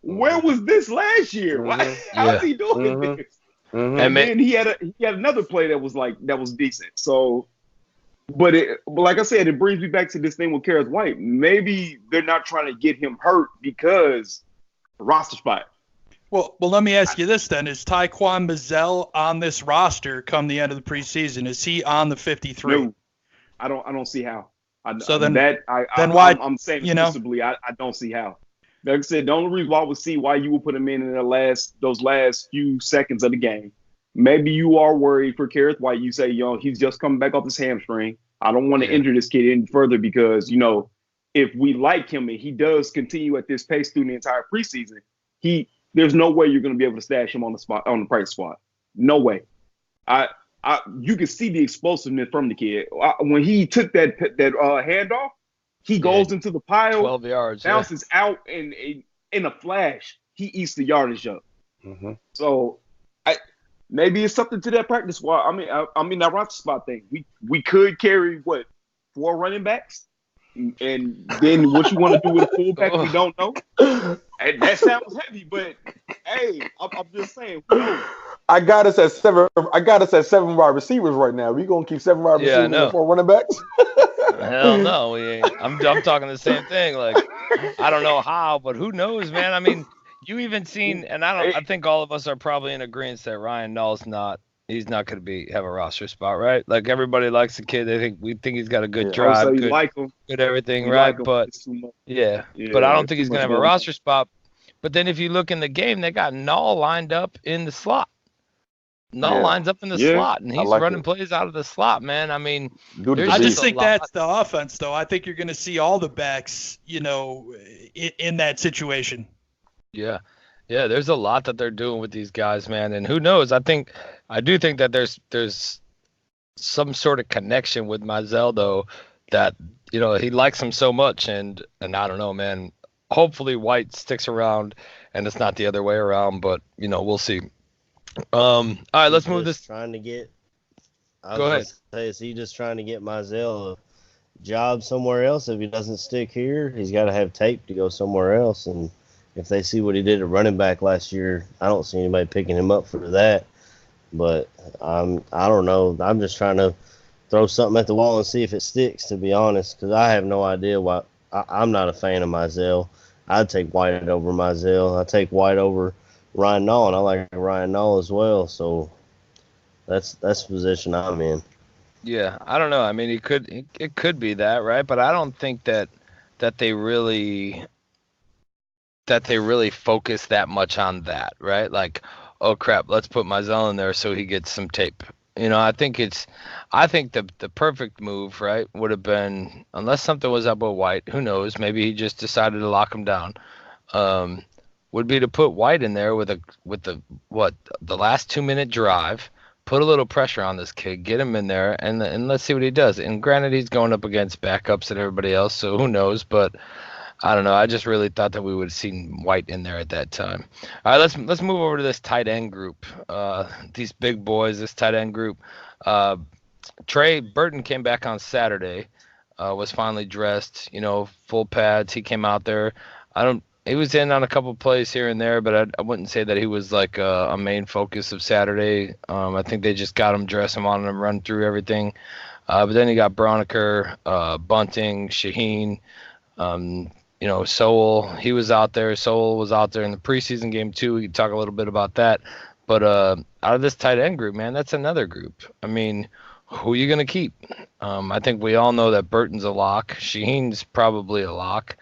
S3: Where was this last year? How's he doing this?
S4: Mm-hmm.
S3: And then he had another play that was decent. So, but like I said, it brings me back to this thing with Careth White. Maybe they're not trying to get him hurt because roster spot.
S6: Well, let me ask you this then: is Taekwon Mizell on this roster come the end of the preseason? Is he on the 53?
S3: No, I don't see how. I'm saying exclusively, I don't see how. Like I said, the only reason why I would see why you would put him in those last few seconds of the game. Maybe you are worried for Careth White. You say, he's just coming back off his hamstring. I don't want to injure this kid any further because, if we like him and he does continue at this pace through the entire preseason, there's no way you're going to be able to stash him on the practice squad. No way. You can see the explosiveness from the kid. When he took that handoff, he goes into the pile,
S2: 12 yards,
S3: bounces out, and in a flash, he eats the yardage up.
S4: Mm-hmm.
S3: So maybe it's something to that practice squad. I mean that roster spot thing. We could carry 4 running backs. and then what you want to do with a fullback, we don't know. And that sounds heavy, but hey, I'm just saying, who knows?
S4: I got us at 7. I got us at 7 wide receivers right now. We gonna keep 7 wide
S2: Yeah, I
S4: receivers
S2: know.
S4: and 4 running backs?
S2: Hell no, we ain't. I'm talking the same thing. Like, I don't know how, but who knows, man? I mean, you even seen, and I think all of us are probably in agreement that Ryan Null's he's not going to have a roster spot, right? Like, everybody likes the kid. We think he's got a good drive,
S3: you
S2: good,
S3: like him,
S2: good everything,
S3: you
S2: right?
S3: like him.
S2: But
S3: It's too much.
S2: yeah,
S3: Yeah,
S2: but I don't think
S3: too
S2: he's going to
S3: much
S2: have a
S3: going on.
S2: roster spot. But then if you look in the game, they got Null lined up in the slot. Null lines up in the slot, and he's running plays out of the slot, man. I mean,
S6: I just think that's the offense, though. I think you're going to see all the backs, in that situation.
S2: Yeah. Yeah, there's a lot that they're doing with these guys, man. And who knows? I do think that there's some sort of connection with Mizell, though, that, he likes him so much. And I don't know, man. Hopefully White sticks around and it's not the other way around, but, we'll see. All right, let's move this.
S5: Trying to get.
S2: Go ahead.
S5: Say, is he just trying to get Mizell a job somewhere else? If he doesn't stick here, he's got to have tape to go somewhere else. And if they see what he did at running back last year, I don't see anybody picking him up for that. But I don't know. I'm just trying to throw something at the wall and see if it sticks, to be honest, because I have no idea why. I'm not a fan of Mizell. I'd take White over Mizell. I'd take White over Ryan Null, and I like Ryan Null as well. So that's the position I'm in.
S2: Yeah, I don't know. I mean, it could be that, right? But I don't think that they really focus that much on that, right? Like, oh crap, let's put Mizell in there so he gets some tape. I think the perfect move, right, would have been, unless something was up with White, who knows, maybe he just decided to lock him down. Would be to put White in there with the last 2-minute drive, put a little pressure on this kid, get him in there, and let's see what he does. And granted, he's going up against backups and everybody else, so who knows? But I don't know. I just really thought that we would have seen White in there at that time. All right, let's move over to this tight end group. These big boys, this tight end group. Trey Burton came back on Saturday, was finally dressed, full pads. He came out there. He was in on a couple plays here and there, but I wouldn't say that he was like a main focus of Saturday. I think they just got him, dressed him on him, run through everything. But then you got Broniker, Bunting, Shaheen, Sowell. He was out there. Sowell was out there in the preseason game too. We could talk a little bit about that. But out of this tight end group, man, that's another group. I mean, who are you going to keep? I think we all know that Burton's a lock. Shaheen's probably a lock.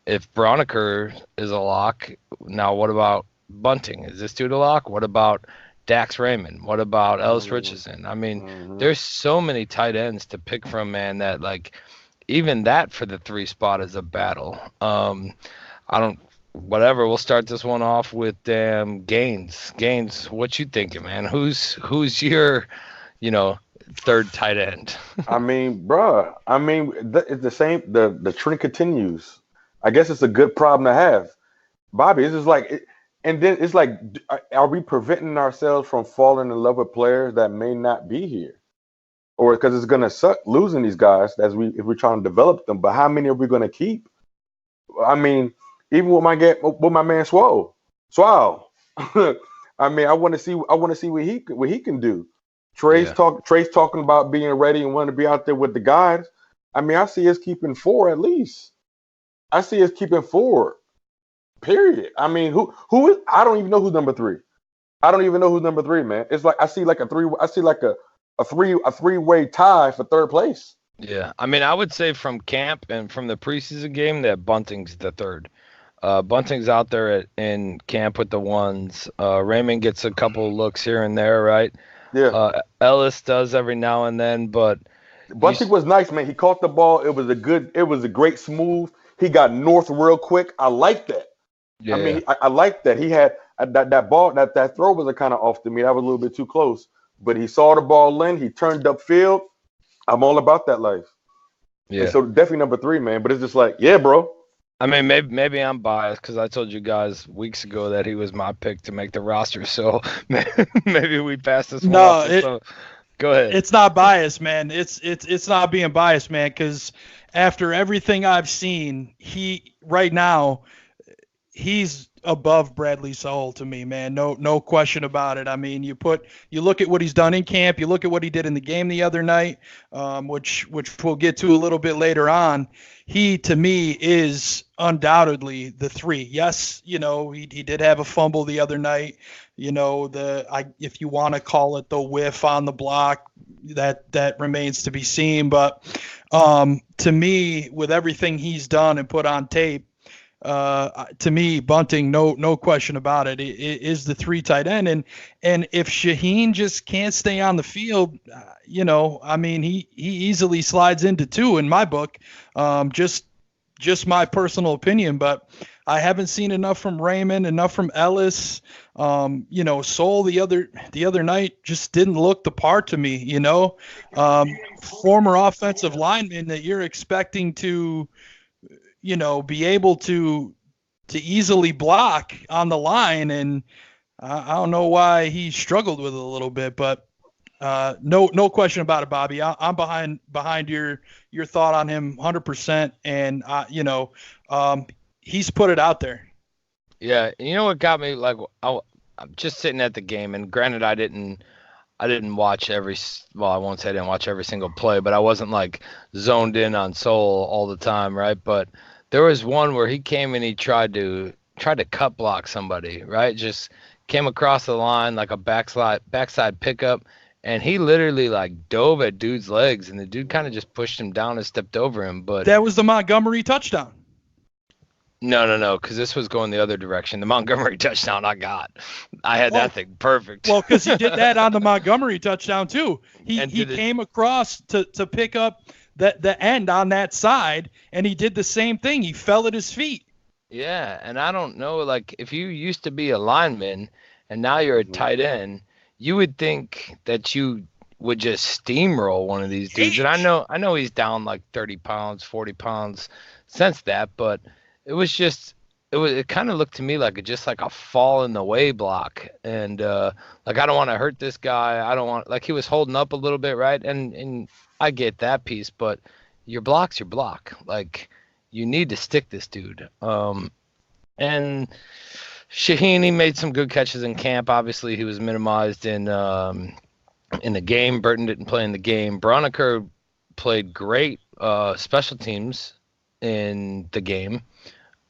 S2: If Broniker is a lock, now what about Bunting? Is this dude a lock? What about Dax Raymond? What about Ellis Richardson? I mean, there's so many tight ends to pick from, man, that like even that for the 3 spot is a battle. Whatever. We'll start this one off with Gaines. Gaines, what you thinking, man? Who's your, third tight end?
S4: I mean, bruh. I mean, it's the same. The trend continues. I guess it's a good problem to have, Bobby. It's just like, and then it's like, are we preventing ourselves from falling in love with players that may not be here, or because it's gonna suck losing these guys if we're trying to develop them? But how many are we gonna keep? I mean, even with my man Swole. I mean, I want to see what he can do. Trey's talking about being ready and wanting to be out there with the guys. I mean, I see us keeping 4 at least. I see us keeping 4. Period. I mean, who is? I don't even know who's number 3. I don't even know who's number 3, man. It's like I see like a 3. I see like a three-way tie for 3rd place.
S2: Yeah, I mean, I would say from camp and from the preseason game that Bunting's the 3rd. Bunting's out there in camp with the ones. Raymond gets a couple looks here and there, right?
S4: Yeah.
S2: Ellis does every now and then, but
S4: Bunting was nice, man. He caught the ball. It was a great smooth. He got north real quick. I like that. Yeah. I mean, I like that. He had that ball, that throw was kind of off to me. That was a little bit too close. But he saw the ball in. He turned upfield. I'm all about that life. Yeah. And so definitely number 3, man. But it's just like, yeah, bro.
S2: I mean, maybe I'm biased because I told you guys weeks ago that he was my pick to make the roster. So maybe we passed this one off. Go ahead.
S6: It's not biased, man. It's not being biased, man, because after everything I've seen, right now he's above Bradley Sowell to me, man. No question about it. I mean, you look at what he's done in camp, you look at what he did in the game the other night, which we'll get to a little bit later on. He, to me, is undoubtedly the 3. Yes, he did have a fumble the other night. If you want to call it the whiff on the block, that remains to be seen. But to me, with everything he's done and put on tape, to me, Bunting, no question about it, is the 3 tight end. And if Shaheen just can't stay on the field, he easily slides into 2 in my book. Just my personal opinion, but I haven't seen enough from Raymond, enough from Ellis. Soul the other night just didn't look the part to me. Former offensive lineman that you're expecting to be able to easily block on the line, and I don't know why he struggled with it a little bit, but no question about it, Bobby. I'm behind your thought on him 100%, and he's put it out there.
S2: Yeah, you know what got me? Like, I'm just sitting at the game, and granted, I didn't watch I won't say I didn't watch every single play, but I wasn't like zoned in on Soul all the time, right? But there was one where he came and he tried to cut block somebody, right? Just came across the line like a backside pickup, and he literally like dove at dude's legs, and the dude kind of just pushed him down and stepped over him. But
S6: that was the Montgomery touchdown.
S2: No, because this was going the other direction. The Montgomery touchdown I had that thing perfect.
S6: Well, because he did that on the Montgomery touchdown too. He came across to pick up the end on that side, and he did the same thing. He fell at his feet.
S2: Yeah, and I don't know, like, if you used to be a lineman and now you're a tight end, you would think that you would just steamroll one of these dudes. And I know he's down like 30 pounds, 40 pounds since that, but it kind of looked to me like just like a fall in the way block. And like, I don't want to hurt this guy. I don't want, like, he was holding up a little bit, right? And I get that piece, but your block's your block. Like, you need to stick this dude. And Shaheen, he made some good catches in camp. Obviously, he was minimized in the game. Burton didn't play in the game. Broniker played great special teams in the game.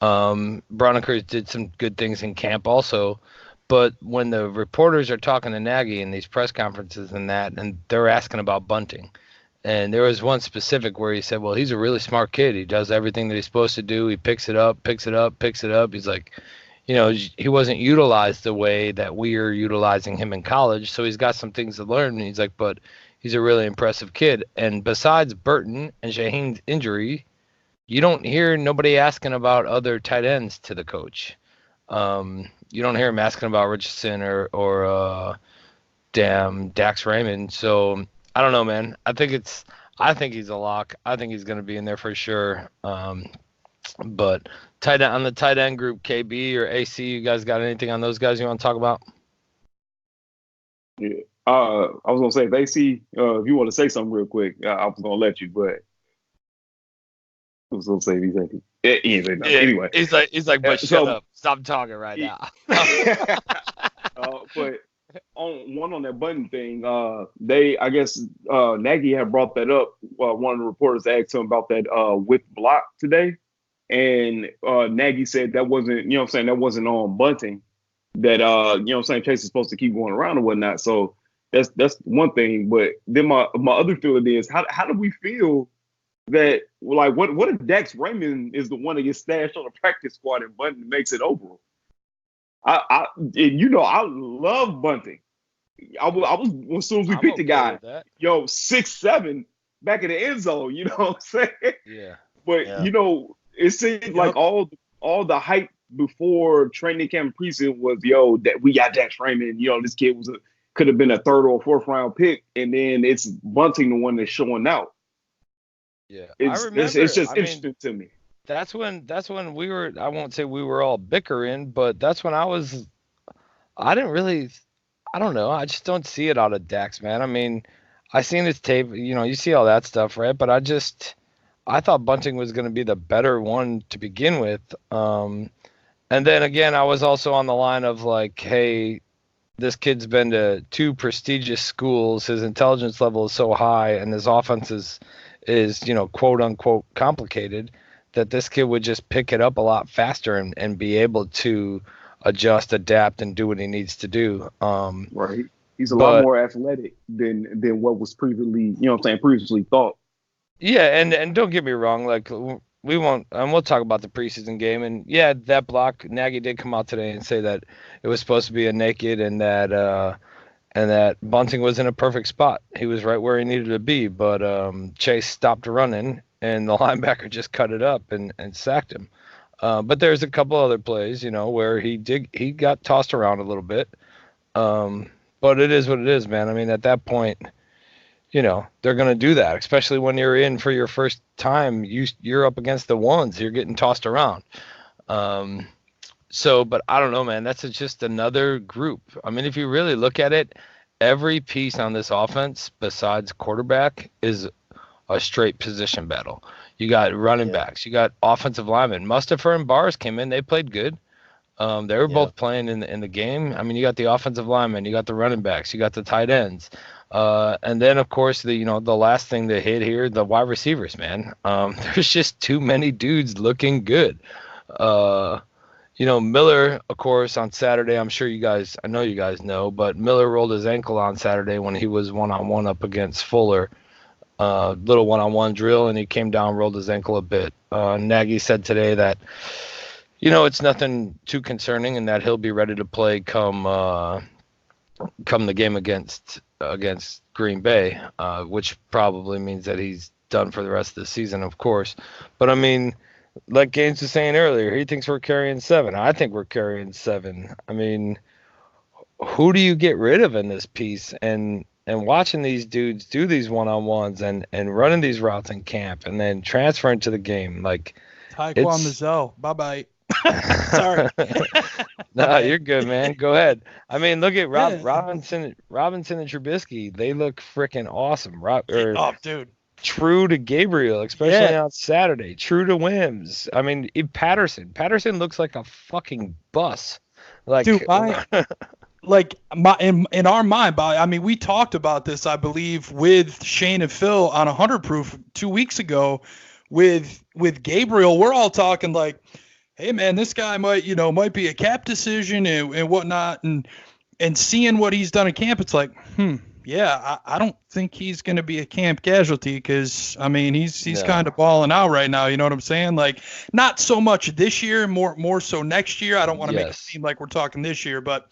S2: Broniker did some good things in camp also. But when the reporters are talking to Nagy in these press conferences and they're asking about Bunting, and there was one specific where he said, well, he's a really smart kid. He does everything that he's supposed to do. He picks it up. He's like, he wasn't utilized the way that we're utilizing him in college. So he's got some things to learn. And he's like, but he's a really impressive kid. And besides Burton and Shaheen's injury, you don't hear nobody asking about other tight ends to the coach. You don't hear him asking about Richardson or Dax Raymond. So I don't know, man. I think he's a lock. I think he's going to be in there for sure. But on the tight end group, KB or AC, you guys got anything on those guys you want to talk about?
S3: Yeah. I was going to say, if AC, if you want to say something real quick, I was going to let you, but I was going to say anything. Anyway.
S2: He's like, but shut up. Stop talking right now.
S3: But on that button thing, I guess Nagy had brought that up. One of the reporters asked him about that with block today, and Nagy said that wasn't, that wasn't on Bunting. That Chase is supposed to keep going around and whatnot. So that's one thing. But then my other feeling is how do we feel that, like, what if Dax Raymond is the one that gets stashed on the practice squad and Bunting makes it over? I love Bunting. I was as soon as we picked the guy, 6'7", back in the end zone. You know what I'm saying?
S2: Yeah.
S3: But it seemed like all the hype before training camp preseason was that we got Dax Raymond. This kid could have been a 3rd or 4th round pick, and then it's Bunting the one that's showing out.
S2: Yeah,
S3: it's just interesting to me.
S2: That's when we were, I won't say we were all bickering, but that's when I don't know. I just don't see it out of Dax, man. I mean, I seen his tape. You see all that stuff, right? But I thought Bunting was going to be the better one to begin with. And then again, I was also on the line of like, hey, this kid's been to 2 prestigious schools. His intelligence level is so high, and his offense is quote unquote complicated, that this kid would just pick it up a lot faster and be able to adjust, adapt, and do what he needs to do.
S3: Right. He's a lot more athletic than what was previously thought.
S2: Yeah, and don't get me wrong, like we won't, and we'll talk about the preseason game, and yeah, that block, Nagy did come out today and say that it was supposed to be a naked, and that Bunting was in a perfect spot. He was right where he needed to be, but Chase stopped running, and the linebacker just cut it up and sacked him. But there's a couple other plays, where he got tossed around a little bit. But it is what it is, man. I mean, at that point, they're going to do that, especially when you're in for your first time. You're up against the ones. You're getting tossed around. But I don't know, man. That's just another group. I mean, if you really look at it, every piece on this offense besides quarterback is a straight position battle. You got running backs. You got offensive linemen. Mustafa and Bars came in. They played good. They were both playing in the game. I mean, you got the offensive linemen, you got the running backs, you got the tight ends, and then of course the last thing to hit here, the wide receivers, man. There's just too many dudes looking good. Miller, of course, on Saturday. I know you guys know, but Miller rolled his ankle on Saturday when he was 1-on-1 up against Fuller. Little 1-on-1 drill, and he came down, rolled his ankle a bit. Nagy said today that it's nothing too concerning, and that he'll be ready to play come the game against Green Bay, which probably means that he's done for the rest of the season, of course. But I mean, like Gaines was saying earlier, he thinks we're carrying 7. I think we're carrying 7. I mean, who do you get rid of in this piece? And watching these dudes do these 1-on-1s and running these routes in camp and then transferring to the game, like
S6: Taekwon Mizzell, bye-bye. Sorry.
S2: No, you're good, man. Go ahead. I mean, look at Robinson and Trubisky. They look freaking awesome.
S6: Dude.
S2: True to Gabriel, especially on Saturday. True to Wims. I mean, Patterson looks like a fucking bus. Like, dude,
S6: in our mind, I mean, we talked about this, I believe, with Shane and Phil on 100 Proof 2 weeks ago. With Gabriel, we're all talking like, hey man, this guy might be a cap decision and whatnot, and seeing what he's done at camp, it's like, I don't think he's going to be a camp casualty, because I mean he's kind of balling out right now. You know what I'm saying? Like, not so much this year, more so next year. I don't want to make it seem like we're talking this year, but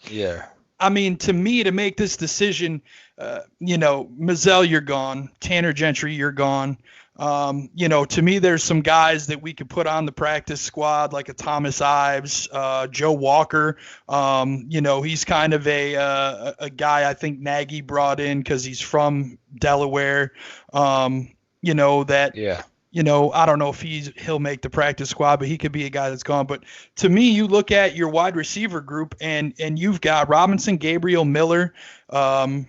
S6: I mean, to me, to make this decision, Mizzell, you're gone. Tanner Gentry, you're gone. To me, there's some guys that we could put on the practice squad, like a Thomas Ives, Joe Walker. He's kind of a guy I think Nagy brought in because he's from Delaware. I don't know if he'll make the practice squad, but he could be a guy that's gone. But to me, you look at your wide receiver group, and you've got Robinson, Gabriel, Miller, Javon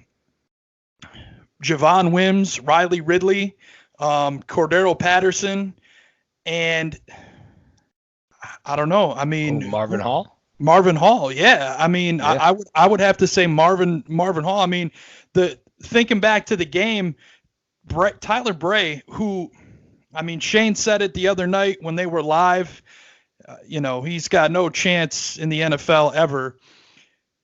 S6: Wims, Riley Ridley, Cordero Patterson, and I don't know. I mean,
S2: Marvin Hall.
S6: Yeah. I mean, I would have to say Marvin Hall. I mean, thinking back to the game, Tyler Bray, who, I mean, Shane said it the other night when they were live. He's got no chance in the NFL ever.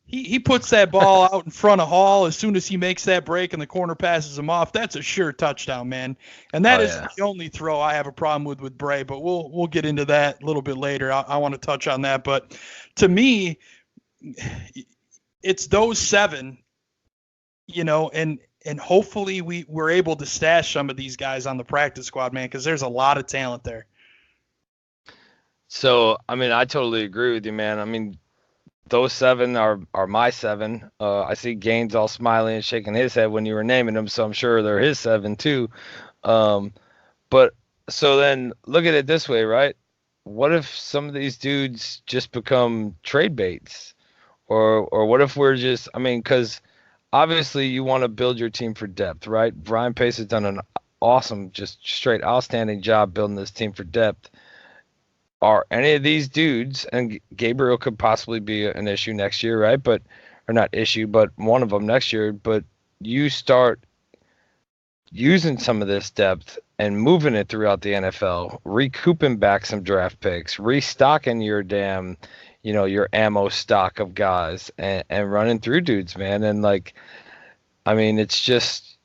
S6: He puts that ball out in front of Hall as soon as he makes that break and the corner passes him off. That's a sure touchdown, man. And that is the only throw I have a problem with Bray, but we'll get into that a little bit later. I want to touch on that. But to me, it's those 7, and hopefully we're able to stash some of these guys on the practice squad, man, because there's a lot of talent there.
S2: So, I mean, I totally agree with you, man. I mean, those 7 are my 7. I see Gaines all smiling and shaking his head when you were naming them, so I'm sure they're his 7 too. But so then look at it this way, right? What if some of these dudes just become trade baits? Or what if we're just, I mean, because obviously you want to build your team for depth, right? Ryan Pace has done an awesome, just straight outstanding job building this team for depth. Are any of these dudes, and Gabriel could possibly be an issue next year, right? But, or not issue, but one of them next year. But you start using some of this depth and moving it throughout the NFL, recouping back some draft picks, restocking your damn, your ammo stock of guys, and running through dudes, man. And like, I mean, it's just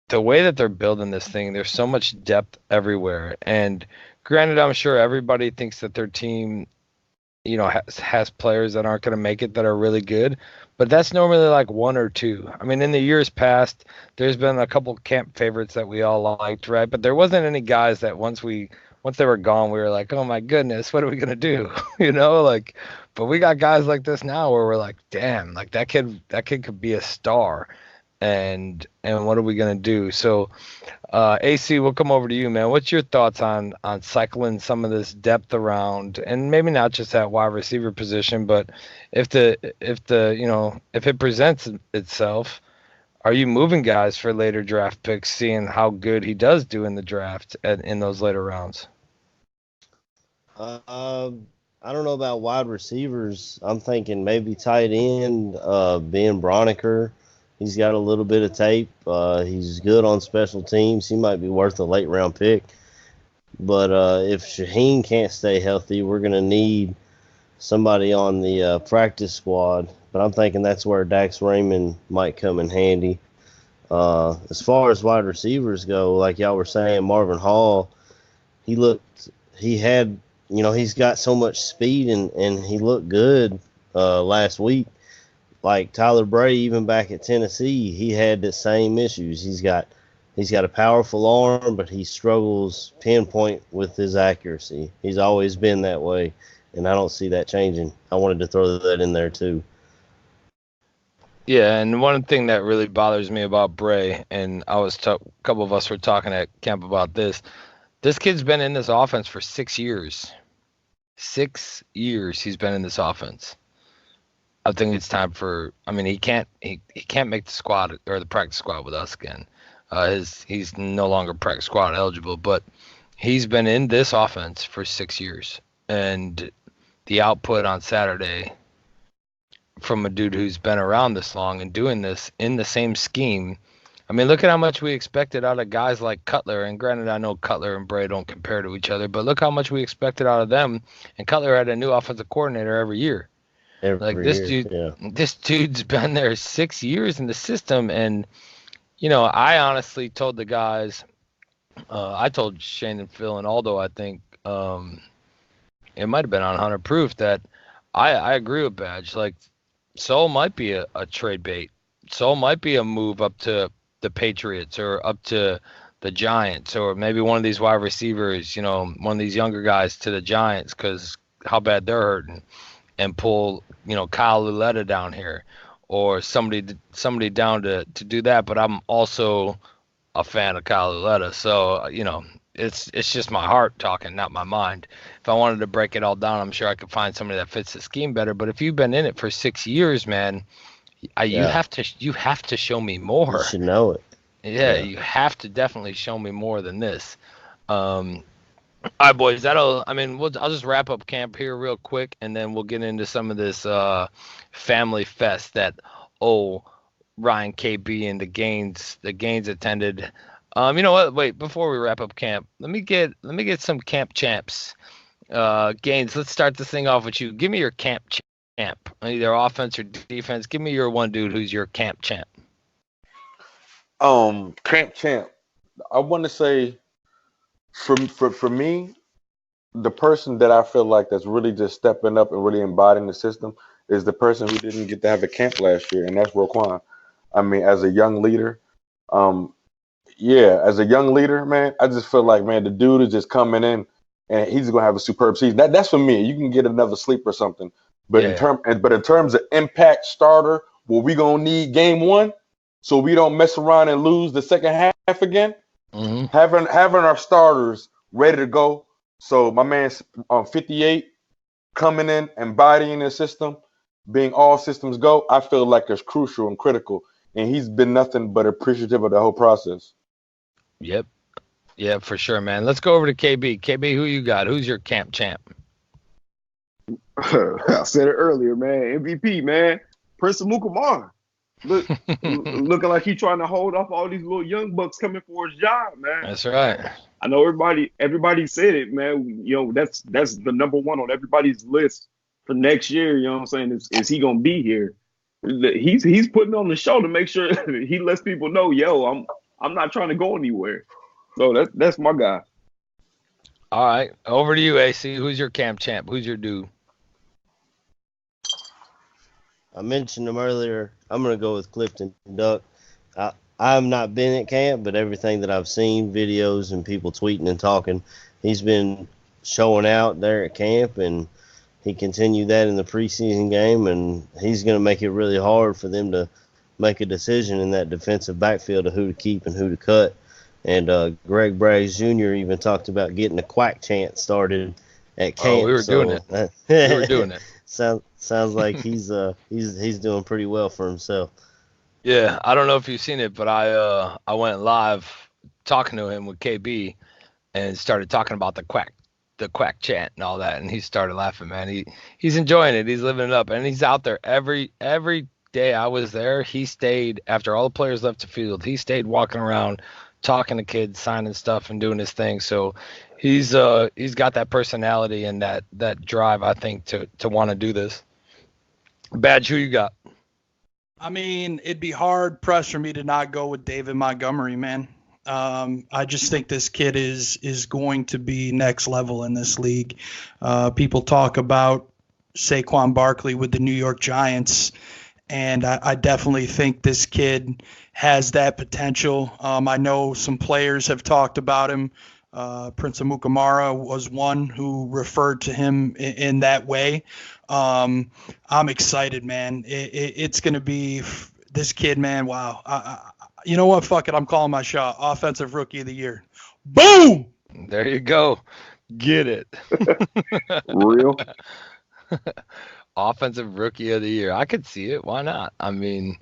S2: the way that they're building this thing. There's so much depth everywhere. And granted, I'm sure everybody thinks that their team, has players that aren't going to make it that are really good, but that's normally like one or two. I mean, in the years past, there's been a couple camp favorites that we all liked, right? But there wasn't any guys that once they were gone, we were like, oh my goodness, what are we going to do? But we got guys like this now where we're like, damn, like that kid could be a star. And what are we going to do? So, AC, we'll come over to you, man. What's your thoughts on cycling some of this depth around, and maybe not just that wide receiver position, but if it presents itself, are you moving guys for later draft picks, seeing how good he does do in the draft in those later rounds?
S5: I don't know about wide receivers. I'm thinking maybe tight end, Ben Broniker. He's got a little bit of tape. He's good on special teams. He might be worth a late round pick. But if Shaheen can't stay healthy, we're going to need somebody on the practice squad. But I'm thinking that's where Dax Raymond might come in handy. As far as wide receivers go, like y'all were saying, Marvin Hall, he's got so much speed and he looked good last week. Like Tyler Bray, even back at Tennessee, he had the same issues. He's got a powerful arm, but he struggles pinpoint with his accuracy. He's always been that way, and I don't see that changing. I wanted to throw that in there too.
S2: Yeah, and one thing that really bothers me about Bray, and a couple of us were talking at camp about this. This kid's been in this offense for 6 years. 6 years he's been in this offense. I think it's time for. I mean, he can't make the squad or the practice squad with us again. He's no longer practice squad eligible, but he's been in this offense for 6 years, and the output on Saturday from a dude who's been around this long and doing this in the same scheme. I mean, look at how much we expected out of guys like Cutler. And granted, I know Cutler and Bray don't compare to each other, but look how much we expected out of them. And Cutler had a new offensive coordinator every year. This dude's been there 6 years in the system, and I honestly told the guys, I told Shane and Phil and Aldo, I think it might have been on 100 Proof, that I agree with Badge. Like, Sol might be a trade bait. Sol might be a move up to the Patriots or up to the Giants, or maybe one of these wide receivers, one of these younger guys to the Giants, because how bad they're hurting. And pull, Kyle Luletta down here, or somebody down to do that. But I'm also a fan of Kyle Luletta, so it's just my heart talking, not my mind. If I wanted to break it all down, I'm sure I could find somebody that fits the scheme better. But if you've been in it for 6 years, man, you have to show me more.
S5: You should know it.
S2: Yeah, you have to definitely show me more than this. All right, boys. I'll just wrap up camp here real quick, and then we'll get into some of this family fest that Ryan KB and the Gaines attended. You know what? Wait, before we wrap up camp, let me get some camp champs. Gaines, let's start this thing off with you. Give me your camp champ, either offense or defense. Give me your one dude who's your camp champ.
S4: Camp champ. I want to say. For me, the person that I feel like that's really just stepping up and really embodying the system is the person who didn't get to have a camp last year, and that's Roquan. I mean, as a young leader, as a young leader, man, I just feel like, man, the dude is just coming in and he's gonna have a superb season. That's for me. You can get another sleep or something, but in terms of impact starter, what we gonna need game one, so we don't mess around and lose the second half again. Mm-hmm. Having our starters ready to go. So my man's on 58 coming in, embodying the system. being all systems go, I feel like it's crucial and critical. And he's been nothing but appreciative of the whole process.
S2: Yep. Yeah, for sure, man. Let's go over to KB. KB, who you got? Who's your camp champ?
S3: I said it earlier, man. MVP, man. Prince Amukamara. Look, looking like he's trying to hold off all these little young bucks coming for his job, man.
S2: That's right.
S3: I know everybody said it, man. You know, that's the number one on everybody's list for next year. You know what I'm saying? Is he gonna be here? He's putting on the show to make sure he lets people know, yo, I'm not trying to go anywhere. So that's my guy.
S2: All right, over to you, AC. Who's your camp champ? Who's your dude?
S5: I mentioned him earlier. I'm going to go with Clifton Duck. I've not been at camp, but everything that I've seen, videos and people tweeting and talking, he's been showing out there at camp, and he continued that in the preseason game, and he's going to make it really hard for them to make a decision in that defensive backfield of who to keep and who to cut. And Greg Braggs Jr. even talked about getting a quack chant started at camp.
S2: Oh, we were doing it. We were doing it.
S5: Sounds like he's doing pretty well for himself.
S2: Yeah, I don't know if you've seen it, but I went live talking to him with KB and started talking about the quack chant and all that, and he started laughing, man. He's enjoying it. He's living it up, and he's out there every day I was there. He stayed after all the players left the field. He stayed walking around, talking to kids, signing stuff, and doing his thing. So he's got that personality and that drive, I think, to want to do this. Badge, who you got?
S6: I mean, it'd be hard pressed for me to not go with David Montgomery, man. I just think this kid is going to be next level in this league. People talk about Saquon Barkley with the New York Giants, and I definitely think this kid has that potential. I know some players have talked about him. Prince Amukamara was one who referred to him in that way. I'm excited, man. It's going to be this kid, man. Wow. You know what? Fuck it. I'm calling my shot. Offensive Rookie of the Year. Boom!
S2: There you go. Get it.
S3: Real.
S2: Offensive Rookie of the Year. I could see it. Why not? I mean,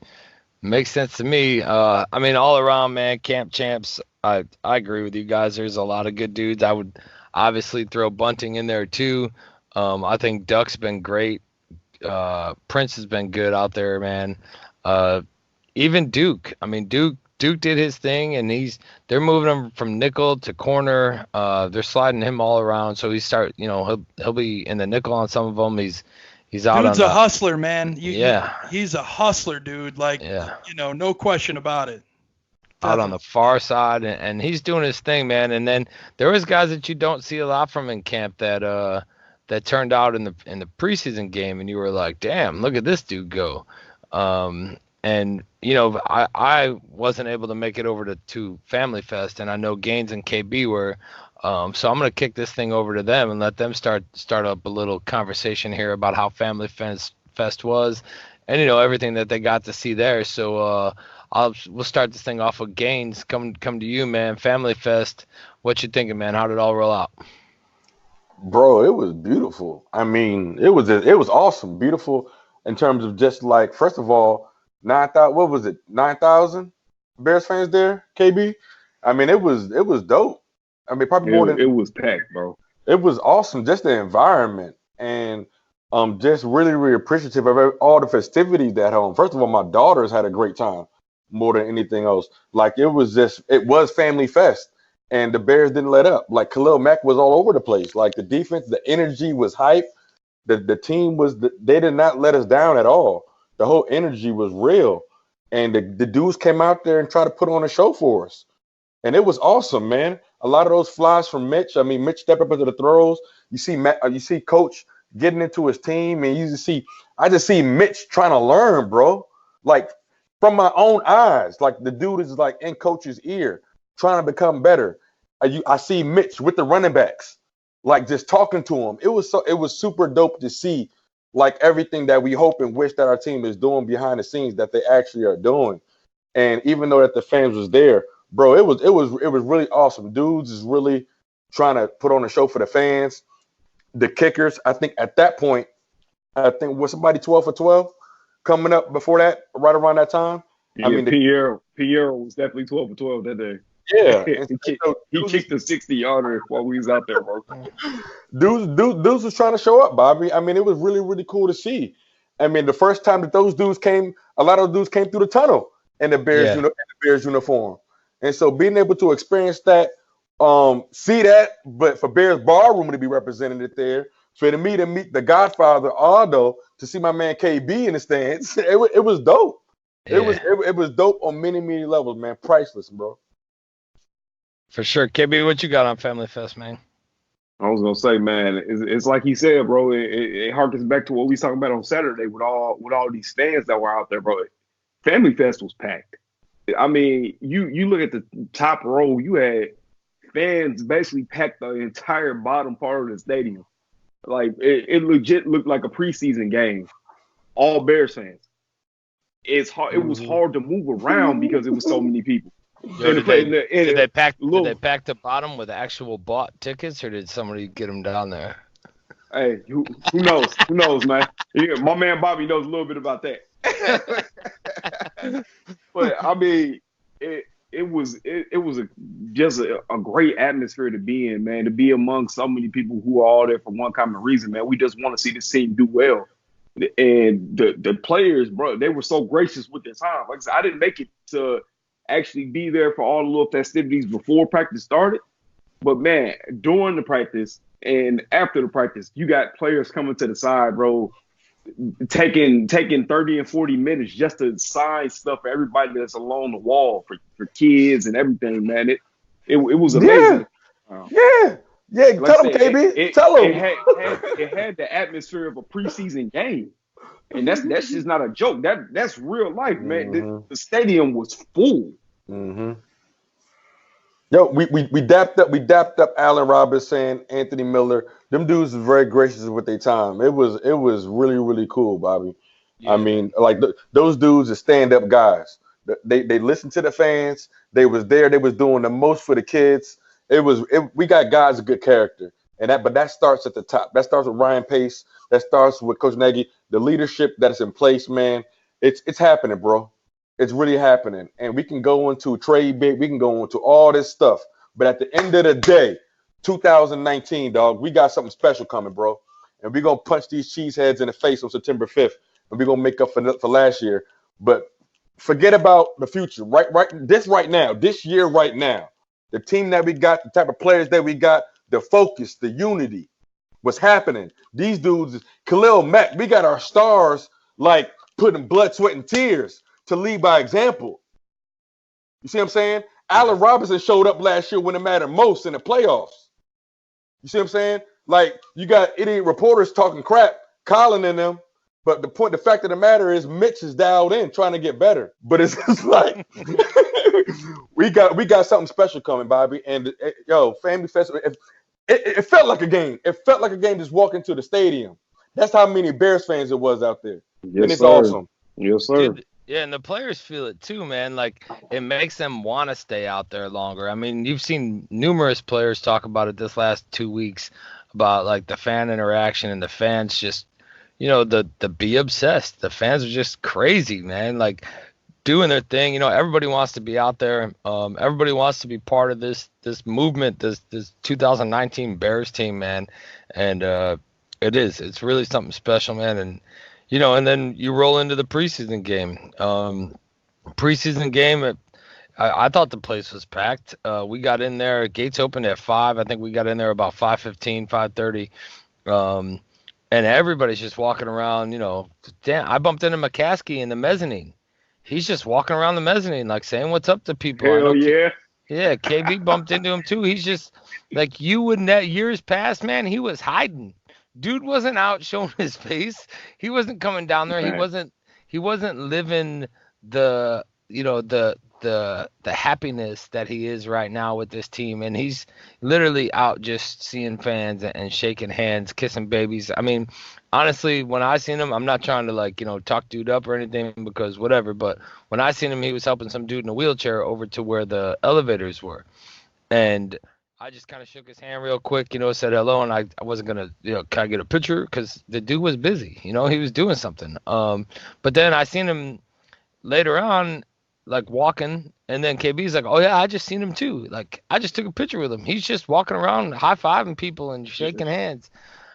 S2: makes sense to me. I mean, all around, man, camp champs. I agree with you guys. There's a lot of good dudes. I would obviously throw Bunting in there too. I think Duck's been great. Prince has been good out there, man. Even Duke. I mean, Duke did his thing, and they're moving him from nickel to corner. They're sliding him all around, so he'll be in the nickel on some of them. He's out.
S6: Dude's a hustler, man.
S2: He's
S6: a hustler, dude. Like, no question about it.
S2: Out on the far side, and he's doing his thing, man. And then there was guys that you don't see a lot from in camp that turned out in the preseason game, and you were like, damn, look at this dude go. And I wasn't able to make it over to Family Fest, and I know Gaines and KB were. So I'm gonna kick this thing over to them and let them start up a little conversation here about how Family Fest was, and everything that they got to see there. So we'll start this thing off with Gaines. Come to you, man. Family Fest. What you thinking, man? How did it all roll out?
S4: Bro, it was beautiful. I mean, it was awesome. Beautiful in terms of just like, first of all, 9,000 Bears fans there, KB? I mean, it was dope. I mean, probably more than
S3: it was packed, bro.
S4: It was awesome, just the environment, and just really, really appreciative of all the festivities at home. First of all, my daughters had a great time more than anything else. Like, it was Family Fest, and the Bears didn't let up. Like, Khalil Mack was all over the place. Like, the defense, the energy was hype. The team they did not let us down at all. The whole energy was real, and the dudes came out there and tried to put on a show for us, and it was awesome, man. A lot of those flies from Mitch. I mean, Mitch stepped up into the throws. You see Coach getting into his team, and I just see Mitch trying to learn, bro. Like, from my own eyes, like, the dude is like in Coach's ear, trying to become better. I see Mitch with the running backs, like, just talking to him. It was super dope to see, like, everything that we hope and wish that our team is doing behind the scenes that they actually are doing. And even though that the fans was there, bro, it was really awesome. Dudes is really trying to put on a show for the fans. The kickers, I think at that point, I think was somebody 12 for 12 coming up before that, right around that time.
S3: Yeah,
S4: I mean,
S3: Pierre was definitely 12 for 12 that day.
S4: yeah,
S3: he kicked a 60-yarder while we was out there, bro.
S4: Dudes was trying to show up, Bobby. I mean, it was really, really cool to see. I mean, the first time that those dudes came, a lot of those dudes came through the tunnel in the Bears uniform. And so being able to experience that, see that, but for Bears Ballroom to be represented there, for me to meet the Godfather Aldo, to see my man KB in the stands, it was dope.
S2: Yeah.
S4: It was dope on many, many levels, man. Priceless, bro.
S2: For sure. KB, what you got on Family Fest, man?
S3: I was gonna say, man, it's like he said, bro. It harkens back to what we was talking about on Saturday with all these stands that were out there, bro. Family Fest was packed. I mean, you look at the top row, you had fans basically packed the entire bottom part of the stadium. Like it legit looked like a preseason game. All Bears fans. It's hard. It was hard to move around because it was so many people.
S2: Did they pack the bottom with actual bought tickets, or did somebody get them down there?
S3: Hey, who knows? Who knows, man? Yeah, my man Bobby knows a little bit about that. But I mean, it was just a great atmosphere to be in, man. To be among so many people who are all there for one common reason, man. We just want to see the team do well. And the players, bro, they were so gracious with their time. Like I said, I didn't make it to actually be there for all the little festivities before practice started. But man, during the practice and after the practice, you got players coming to the side, bro, taking 30 and 40 minutes just to sign stuff for everybody that's along the wall for kids and everything, man. It was amazing.
S4: Yeah. Tell them, KB. Tell them.
S3: It had the atmosphere of a preseason game. And that's just not a joke. That's real life, man. The stadium was full.
S4: Mm-hmm. Yo, we dapped up Allen Robinson, Anthony Miller. Them dudes were very gracious with their time. It was really, really cool, Bobby. Yeah. I mean, like those dudes are stand-up guys. They listened to the fans. They was there. They was doing the most for the kids. We got guys of good character. But that starts at the top. That starts with Ryan Pace. That starts with Coach Nagy. The leadership that is in place, man. It's happening, bro. It's really happening. And we can go into trade big. We can go into all this stuff. But at the end of the day, 2019, dog, we got something special coming, bro. And we're going to punch these cheeseheads in the face on September 5th. And we're going to make up for last year. But forget about the future. This year right now. The team that we got, the type of players that we got, the focus, the unity, what's happening. These dudes, Khalil Mack, we got our stars like putting blood, sweat, and tears to lead by example. You see what I'm saying? Allen Robinson showed up last year when it mattered most in the playoffs. You see what I'm saying? Like, you got idiot reporters talking crap, calling in them, but the fact of the matter is Mitch is dialed in trying to get better. But it's just like we got something special coming, Bobby. And Family Festival, it felt like a game. It felt like a game just walking to the stadium. That's how many Bears fans it was out there.
S3: Yes,
S4: and it's
S3: sir.
S4: awesome.
S3: Yes, sir.
S2: Dude, yeah, and the players feel it too, man. Like, it makes them want to stay out there longer. I mean, you've seen numerous players talk about it this last 2 weeks about like the fan interaction and the fans just, the be obsessed. The fans are just crazy, man. Like, doing their thing. Everybody wants to be out there. Everybody wants to be part of this movement, this 2019 Bears team, man. And it's really something special, man. And and then you roll into the preseason game. I thought the place was packed. We got in there. Gates opened at 5. I think we got in there about 5:15, 5:30. And everybody's just walking around. Damn, I bumped into McCaskey in the mezzanine. He's just walking around the mezzanine, like saying what's up to people.
S3: Hell yeah.
S2: Yeah, KB bumped into him too. He's just like, you wouldn't have years past, man. He was hiding. Dude wasn't out showing his face. He wasn't coming down there.
S3: Right.
S2: He wasn't living the happiness that he is right now with this team. And he's literally out just seeing fans and shaking hands, kissing babies. I mean, honestly, when I seen him, I'm not trying to talk dude up or anything because whatever, but when I seen him, he was helping some dude in a wheelchair over to where the elevators were. And I just kind of shook his hand real quick, said hello, and I wasn't gonna, can I get a picture? Because the dude was busy, he was doing something. But then I seen him later on, like walking, and then KB's like, "Oh yeah, I just seen him too. Like I just took a picture with him. He's just walking around, high fiving people and shaking hands.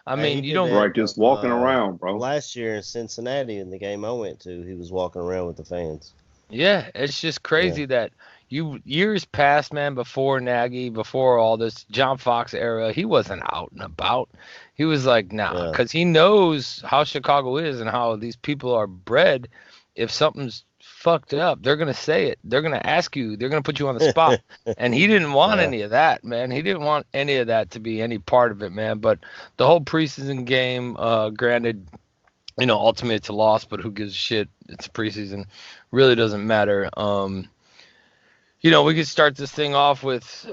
S2: I
S5: Hey,
S2: mean,
S5: he
S2: you
S5: did
S2: don't."
S5: that,
S3: Right, just walking around, bro.
S5: Last year in Cincinnati, in the game I went to, he was walking around with the fans.
S2: Yeah, it's just crazy that years past, man, before Nagy, before all this John Fox era, he wasn't out and about. He was like, nah,
S5: Yeah.
S2: because he knows how Chicago is and how these people are bred. If something's fucked up, they're gonna say it. They're gonna ask you. They're gonna put you on the spot. And he didn't want
S5: Yeah.
S2: any of that, man. He didn't want any of that to be any part of it, man. But the whole preseason game, granted, ultimately it's a loss, but who gives a shit? It's preseason, really doesn't matter. We could start this thing off with,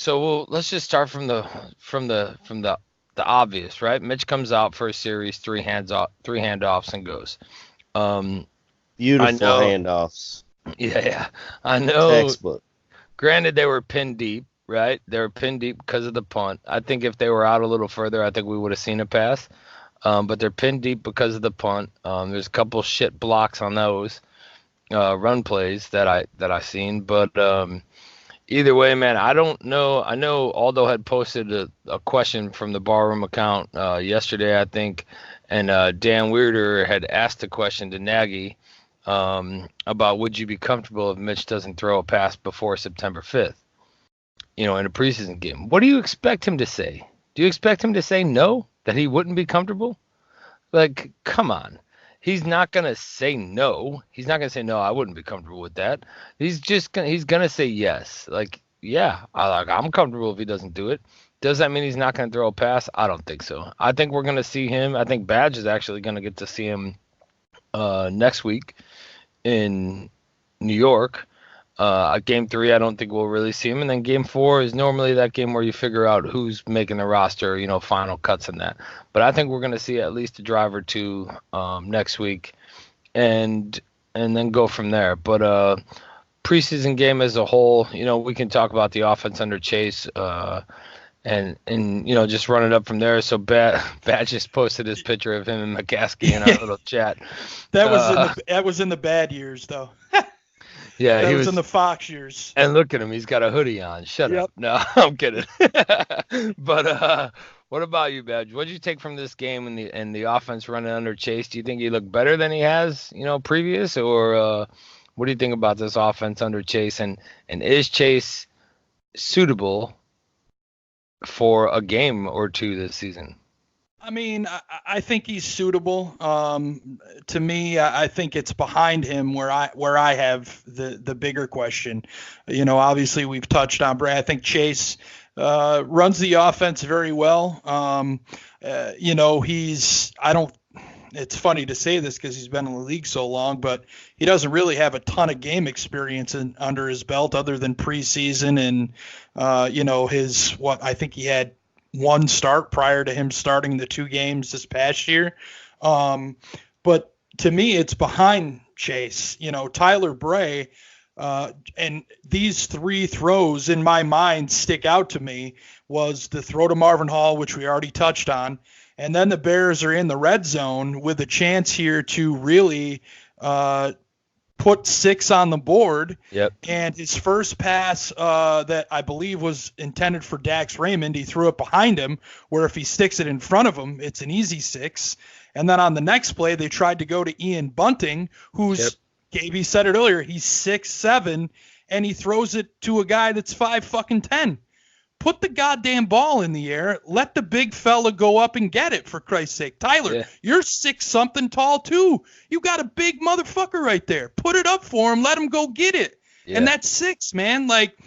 S2: let's just start from the obvious, right? Mitch comes out for a series, three handoffs and goes.
S5: Beautiful
S2: know.
S5: handoffs.
S2: Yeah, I know.
S5: Textbook.
S2: Granted, they were pinned deep, right? They were pinned deep because of the punt. I think if they were out a little further, I think we would have seen a pass. But they're pinned deep because of the punt. There's a couple shit blocks on those run plays that I seen. But either way, man, I don't know. I know Aldo had posted a question from the Barroom account yesterday, I think, and Dan Weirder had asked a question to Nagy about would you be comfortable if Mitch doesn't throw a pass before September 5th, in a preseason game. What do you expect him to say? Do you expect him to say no, that he wouldn't be comfortable? Like, come on. He's not going to say no. He's not going to say, no, I wouldn't be comfortable with that. He's going to say yes. Like, yeah, I'm comfortable if he doesn't do it. Does that mean he's not going to throw a pass? I don't think so. I think we're going to see him. I think Badge is actually going to get to see him next week in New York. Game 3, I don't think we'll really see him. And then game 4 is normally that game where you figure out who's making the roster, final cuts in that. But I think we're going to see at least a drive or two next week and then go from there. But preseason game as a whole, we can talk about the offense under Chase and just run it up from there. So Bat just posted his picture of him and McCaskey in our little chat.
S6: That was in the bad years, though.
S2: Yeah,
S6: he was in the Fox years.
S2: And look at him, he's got a hoodie on. Shut up. No, I'm kidding. But what about you, Badge? What did you take from this game and the offense running under Chase? Do you think he looked better than he has, previous, or what do you think about this offense under Chase? And is Chase suitable for a game or two this season?
S6: I mean, I think he's suitable. To me, I think it's behind him where I have the bigger question. Obviously we've touched on Brad. I think Chase runs the offense very well. It's funny to say this because he's been in the league so long, but he doesn't really have a ton of game experience under his belt other than preseason and I think he had one start prior to him starting the 2 games this past year. But to me, it's behind Chase. Tyler Bray, and these 3 throws in my mind stick out to me was the throw to Marvin Hall, which we already touched on. And then the Bears are in the red zone with a chance here to really put 6 on the board.
S2: Yep.
S6: And his first pass that I believe was intended for Dax Raymond, he threw it behind him, where if he sticks it in front of him, it's an easy 6. And then on the next play, they tried to go to Ian Bunting, who's, Gaby said it earlier, he's 6'7", and he throws it to a guy that's 5'10". Put the goddamn ball in the air. Let the big fella go up and get it, for Christ's sake. Tyler, you're 6-something tall, too. You got a big motherfucker right there. Put it up for him. Let him go get it. Yeah. And that's 6, man. Like,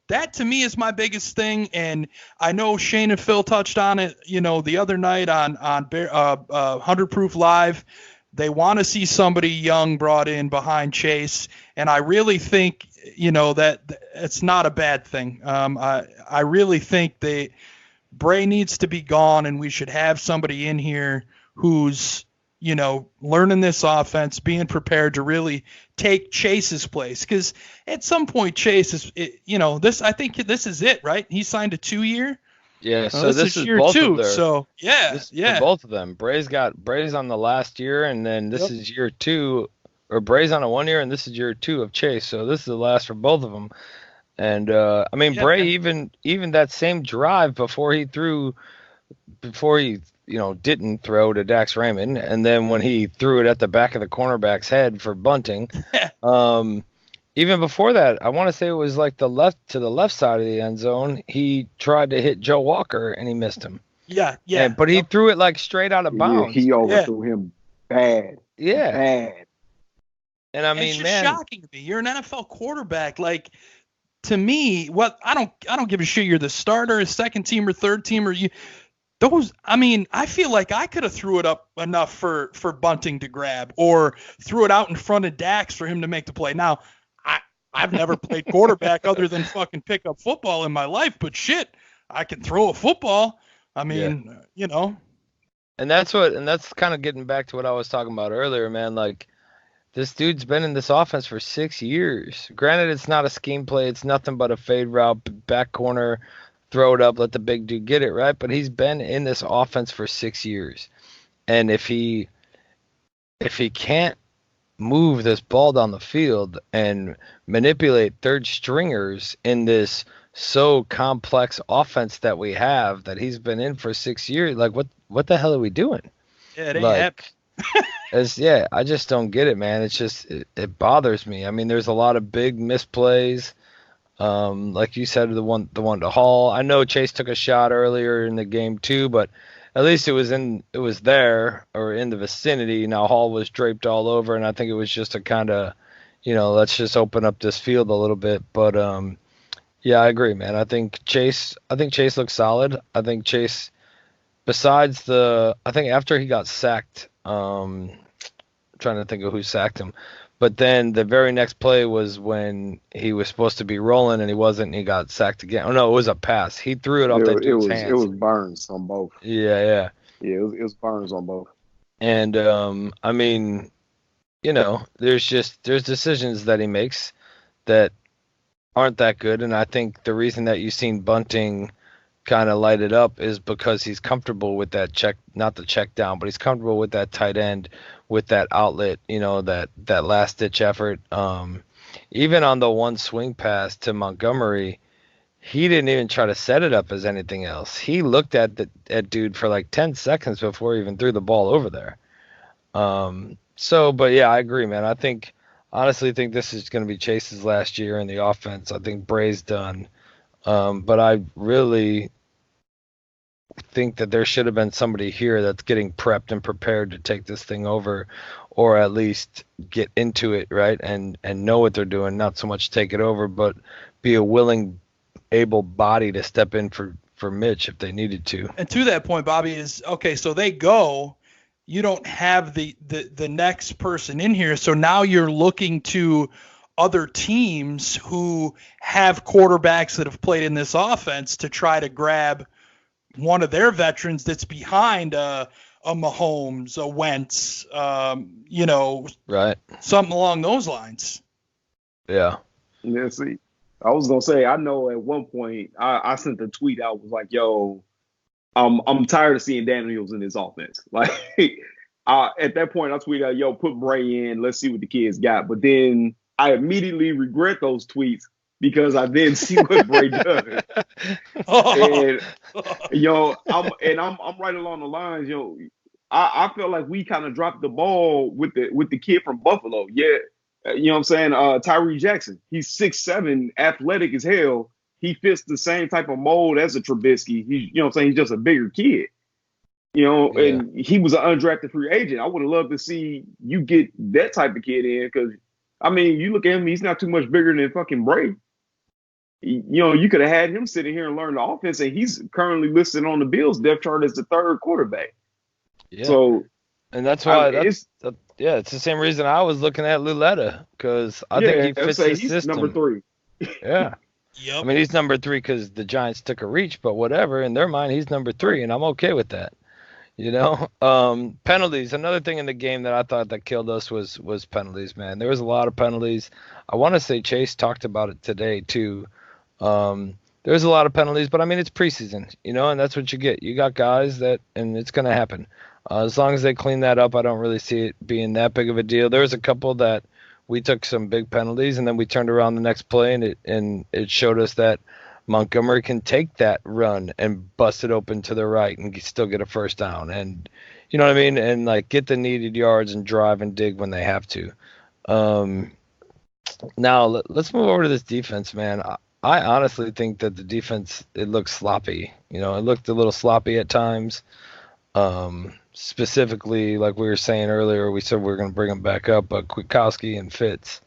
S6: that to me is my biggest thing. And I know Shane and Phil touched on it, the other night on 100 Proof Live. They want to see somebody young brought in behind Chase. And I really think, that it's not a bad thing. I really think Bray needs to be gone, and we should have somebody in here who's learning this offense, being prepared to really take Chase's place. Because at some point, Chase is, I think this is it, right? He signed a 2-year.
S2: Yeah, so this is
S6: year
S2: both
S6: 2.
S2: of their.
S6: So
S2: For both of them. Bray's on the last year, and then this is year 2, or Bray's on a 1 year, and this is year 2 of Chase. So this is the last for both of them. And Bray even that same drive before he didn't throw to Dax Raymond, and then when he threw it at the back of the cornerback's head for bunting, even before that, I want to say it was like the left side of the end zone. He tried to hit Joe Walker and he missed him.
S6: Yeah.
S2: But he threw it like straight out of bounds.
S3: Yeah, he overthrew him bad.
S2: Yeah.
S3: Bad.
S2: And
S6: it's just shocking to me. You're an NFL quarterback. Like, to me, I don't give a shit. You're the starter, a second team or third team, or you. I feel like I could have threw it up enough for Bunting to grab, or threw it out in front of Dax for him to make the play. Now, I've never played quarterback other than fucking pick up football in my life, but shit, I can throw a football. And
S2: that's kind of getting back to what I was talking about earlier, man. Like, this dude's been in this offense for 6 years. Granted, it's not a scheme play. It's nothing but a fade route, back corner, throw it up, let the big dude get it, right? But he's been in this offense for 6 years. And if he can't move this ball down the field and manipulate third stringers in this so complex offense that we have, that he's been in for 6 years, like what the hell are we doing?
S6: Yeah, it ain't happening.
S2: I just don't get it, man. It's just it bothers me. I mean, there's a lot of big misplays. Like you said, the one to Hall. I know Chase took a shot earlier in the game too, but at least it was there or in the vicinity. Now Hall was draped all over, and I think it was just a kind of, let's just open up this field a little bit. But yeah, I agree, man. I think Chase looks solid. I think Chase, I think after he got sacked, trying to think of who sacked him. But then the very next play was when he was supposed to be rolling and he wasn't, and he got sacked again. Oh, no, it was a pass. He threw it off that dude's hands.
S3: It was Burns on both.
S2: Yeah.
S3: Yeah, it was Burns on both.
S2: And, there's decisions that he makes that aren't that good. And I think the reason that you've seen Bunting kind of light it up is because he's comfortable with that not the check down, but he's comfortable with that tight end, with that outlet, that last ditch effort. Even on the one swing pass to Montgomery, he didn't even try to set it up as anything else. He looked at dude for like 10 seconds before he even threw the ball over there. But yeah, I agree, man. Honestly think this is going to be Chase's last year in the offense. I think Bray's done. But I really think that there should have been somebody here that's getting prepped and prepared to take this thing over, or at least get into it, right? And know what they're doing, not so much take it over, but be a willing, able body to step in for Mitch if they needed to.
S6: And to that point, Bobby, is okay, so they go, you don't have the next person in here, so now you're looking to other teams who have quarterbacks that have played in this offense to try to grab one of their veterans that's behind a Mahomes, a Wentz,
S2: right,
S6: something along those lines.
S2: Yeah.
S3: Yeah. See, I was gonna say, I know at one point I sent a tweet out, was like, "Yo, I'm tired of seeing Daniels in this offense." Like, at that point, I tweeted out, "Yo, put Bray in. Let's see what the kids got." But then I immediately regret those tweets because I then see what Bray does. And I'm right along the lines, I feel like we kind of dropped the ball with the kid from Buffalo. Yeah. You know what I'm saying? Tyree Jackson. He's 6'7", athletic as hell. He fits the same type of mold as a Trubisky. He's just a bigger kid. And he was an undrafted free agent. I would have loved to see you get that type of kid in, because you look at him, he's not too much bigger than fucking Bray. You could have had him sitting here and learn the offense, and he's currently listed on the Bills depth chart as the third quarterback.
S2: Yeah.
S3: So,
S2: and that's why it's the same reason I was looking at Luletta, because I think he fits the
S3: he's
S2: system.
S3: Number 3.
S2: Yeah.
S6: Yep.
S2: He's number 3 because the Giants took a reach, but whatever. In their mind, he's number 3, and I'm okay with that. Penalties. Another thing in the game that I thought that killed us was penalties, man. There was a lot of penalties. I want to say Chase talked about it today too. There's a lot of penalties, but I mean it's preseason, and that's what you get. You got guys and it's gonna happen. As long as they clean that up, I don't really see it being that big of a deal. There was a couple that we took some big penalties, and then we turned around the next play, and it showed us that Montgomery can take that run and bust it open to the right and still get a first down, and you know what I mean, and like get the needed yards and drive and dig when they have to. Now let's move over to this defense, man. I honestly think that the defense, it looks sloppy. It looked a little sloppy at times. Specifically, like we were saying earlier, we said we were going to bring them back up, but Kwiatkowski and Fitz.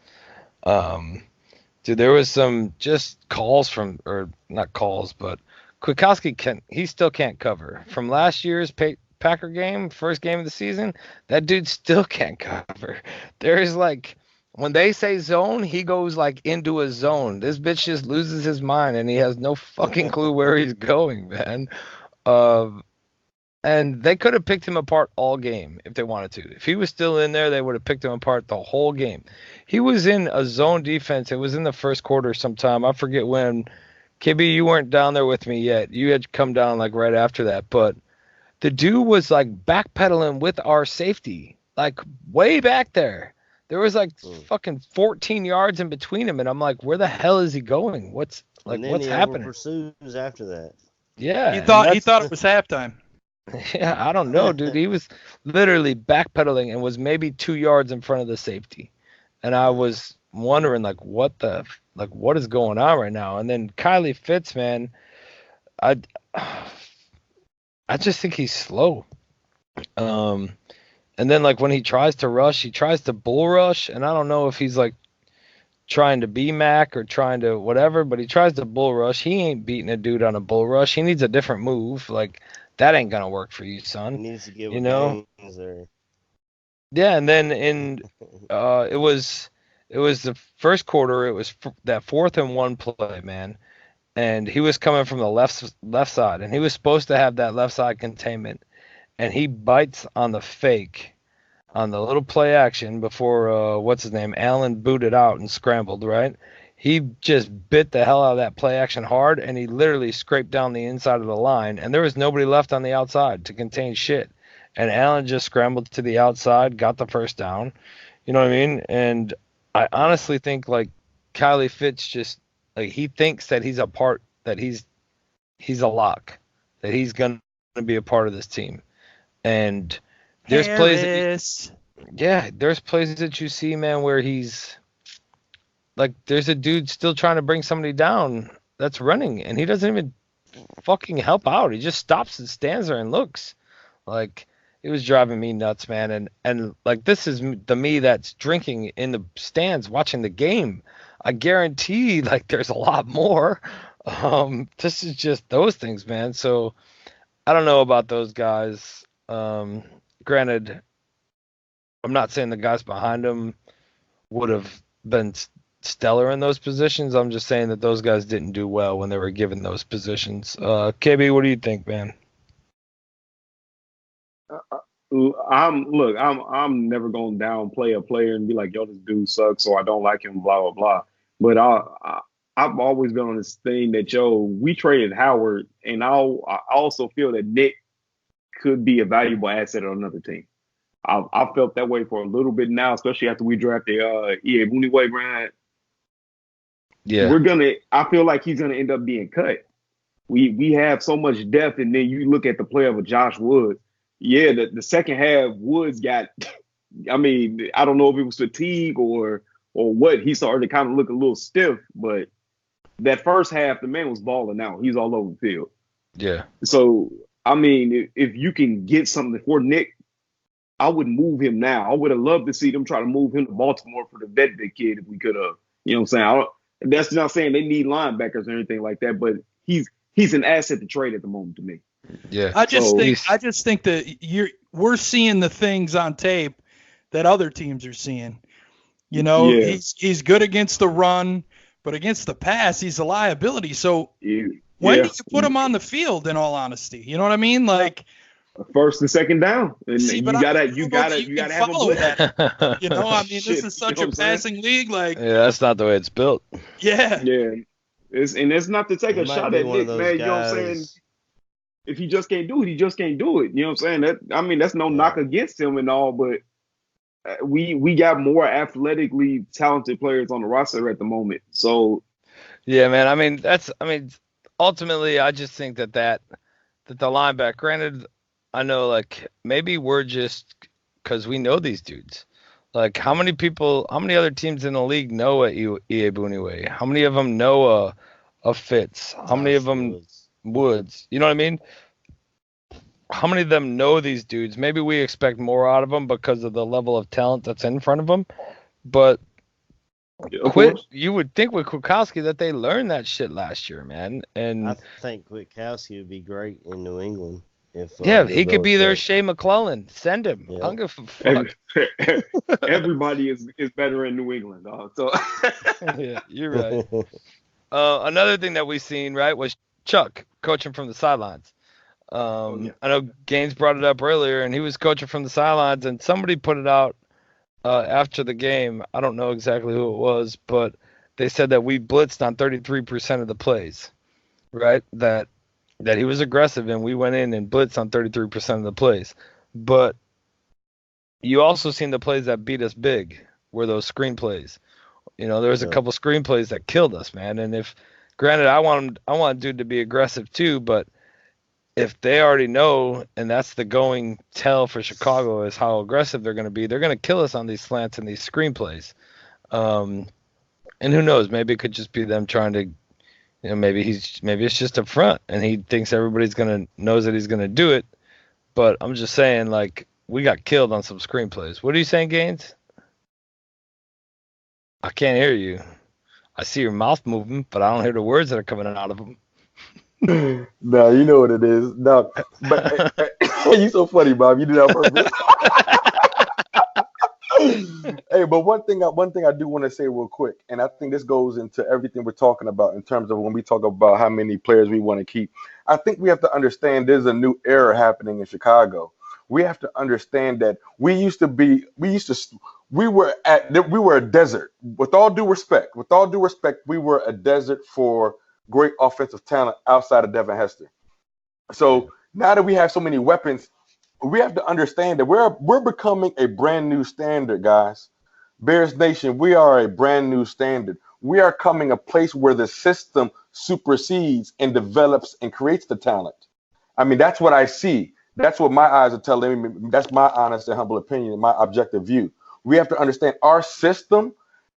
S2: Dude, there was some just calls or not calls, but Kwiatkowski he still can't cover. From last year's Packer game, first game of the season, that dude still can't cover. There's like, when they say zone, he goes like into a zone. This bitch just loses his mind and he has no fucking clue where he's going, man. And they could have picked him apart all game if they wanted to. If he was still in there, they would have picked him apart the whole game. He was in a zone defense. It was in the first quarter sometime. I forget when. KB, you weren't down there with me yet. You had come down like right after that. But the dude was like backpedaling with our safety, like way back there. There was like fucking 14 yards in between him. And I'm like, where the hell is he going? What's happening?
S5: Pursues after that.
S2: Yeah.
S6: He thought it was halftime.
S2: Yeah, I don't know, dude. He was literally backpedaling and was maybe 2 yards in front of the safety. And I was wondering, like, what is going on right now? And then Kylie Fitz, man, I just think he's slow. And then, like, when he tries to rush, he tries to bull rush. And I don't know if he's, like, trying to be Mac or trying to whatever, but he tries to bull rush. He ain't beating a dude on a bull rush. He needs a different move. Like, that ain't gonna work for you, son.
S5: He needs to get there.
S2: Yeah, and then it was the first quarter. It was that 4th and 1 play, man, and he was coming from the left side, and he was supposed to have that left side containment, and he bites on the fake, on the little play action before what's his name, Allen booted out and scrambled, right? He just bit the hell out of that play action hard, and he literally scraped down the inside of the line, and there was nobody left on the outside to contain shit. And Allen just scrambled to the outside, got the first down. You know what I mean? And I honestly think, like, Kylie Fitz just, like, he thinks that he's a lock, that he's going to be a part of this team. And there's plays that you see, man, where he's, like, there's a dude still trying to bring somebody down that's running, and he doesn't even fucking help out. He just stops and stands there and looks. Like, it was driving me nuts, man. And like, this is the me that's drinking in the stands watching the game. I guarantee, like, there's a lot more. This is just those things, man. So I don't know about those guys. Granted, I'm not saying the guys behind him would have been stellar in those positions. I'm just saying that those guys didn't do well when they were given those positions. KB, what do you think, man?
S3: I'm never going to downplay a player and be like, yo, this dude sucks, or I don't like him, blah blah blah. But I've always been on this thing that, yo, we traded Howard, and I also feel that Nick could be a valuable asset on another team. I felt that way for a little bit now, especially after we drafted Bourbonnais, Bryant.
S2: Yeah,
S3: I feel like he's gonna end up being cut. We have so much depth, and then you look at the play of Josh Woods. Yeah, the second half, Woods got. I mean, I don't know if it was fatigue or what. He started to kind of look a little stiff, but that first half, the man was balling out. He's all over the field.
S2: Yeah.
S3: So I mean, if you can get something for Nick, I would move him now. I would have loved to see them try to move him to Baltimore for the vet kid if we could have. You know what I'm saying? That's not saying they need linebackers or anything like that, but he's an asset to trade at the moment to me.
S2: Yeah.
S6: I just think that we're seeing the things on tape that other teams are seeing. You know, yeah. He's good against the run, but against the pass, he's a liability. So when do you put him on the field, in all honesty? You know what I mean? Like,
S3: first and second down, and
S6: See, but
S3: you
S6: I
S3: gotta
S6: don't know that you can
S3: have a
S6: follow
S3: blitz.
S6: that. You know, I mean, this
S3: Shit,
S6: is
S3: you
S6: such
S3: know
S6: a
S3: what I'm saying?
S6: passing league. Like,
S2: Yeah, that's not the way it's built.
S6: yeah,
S3: Yeah, it's not to take
S5: He
S3: a
S5: might
S3: shot
S5: be
S3: at
S5: one of
S3: Nick,
S5: those
S3: man. You know what I'm saying?
S5: guys.
S3: If he just can't do it, he just can't do it. You know what I'm saying? That's no
S5: Yeah.
S3: knock against him and all, but we got more athletically talented players on the roster at the moment. So
S2: Yeah, man. I mean, ultimately, I just think that the linebacker. Granted, I know like maybe we're just because we know these dudes. Like, how many other teams in the league know a EA Booneway? How many of them know a Fitz? How many of
S5: Josh
S2: them
S5: Woods.
S2: Woods? You know what I mean? How many of them know these dudes? Maybe we expect more out of them because of the level of talent that's in front of them. But
S3: of course,
S2: you would think with Kwiatkowski that they learned that shit last year, man. And
S5: I think Kwiatkowski would be great in New England if
S2: yeah,
S5: Bill
S2: he could be their
S5: Belichick.
S2: Shea McClellan. Send him. I
S5: Yeah.
S2: don't give a fuck.
S3: everybody is better in New England, dog. So
S2: Yeah, you're right. Another thing that we seen, right, was Chuck coaching from the sidelines.
S3: yeah.
S2: I know Gaines brought it up earlier, and he was coaching from the sidelines, and somebody put it out after the game. I don't know exactly who it was, but they said that we blitzed on 33% of the plays, right? That he was aggressive, and we went in and blitzed on 33% of the plays. But you also seen the plays that beat us big were those screen plays. You know, there was a
S5: Yeah.
S2: couple screenplays that killed us, man. And if, granted, I want dude to be aggressive too, but if they already know, and that's the going tell for Chicago is how aggressive they're going to be, they're going to kill us on these slants and these screenplays. And who knows? Maybe it could just be them trying to, maybe it's just a front, and he thinks everybody's knows that he's gonna do it. But I'm just saying, like, we got killed on some screenplays. What are you saying, Gaines? I can't hear you. I see your mouth moving, but I don't hear the words that are coming out of them.
S4: No, you know what it is. No, but you so funny, Bob. You did that on purpose. Hey, but one thing I do want to say real quick, and I think this goes into everything we're talking about in terms of when we talk about how many players we want to keep. I think we have to understand there's a new era happening in Chicago. We have to understand that we were a desert. With all due respect, we were a desert for great offensive talent outside of Devin Hester. So now that we have so many weapons, we have to understand that we're becoming a brand new standard, guys. Bears Nation, we are a brand new standard. We are coming a place where the system supersedes and develops and creates the talent. I mean, that's what I see. That's what my eyes are telling me. That's my honest and humble opinion, my objective view. We have to understand our system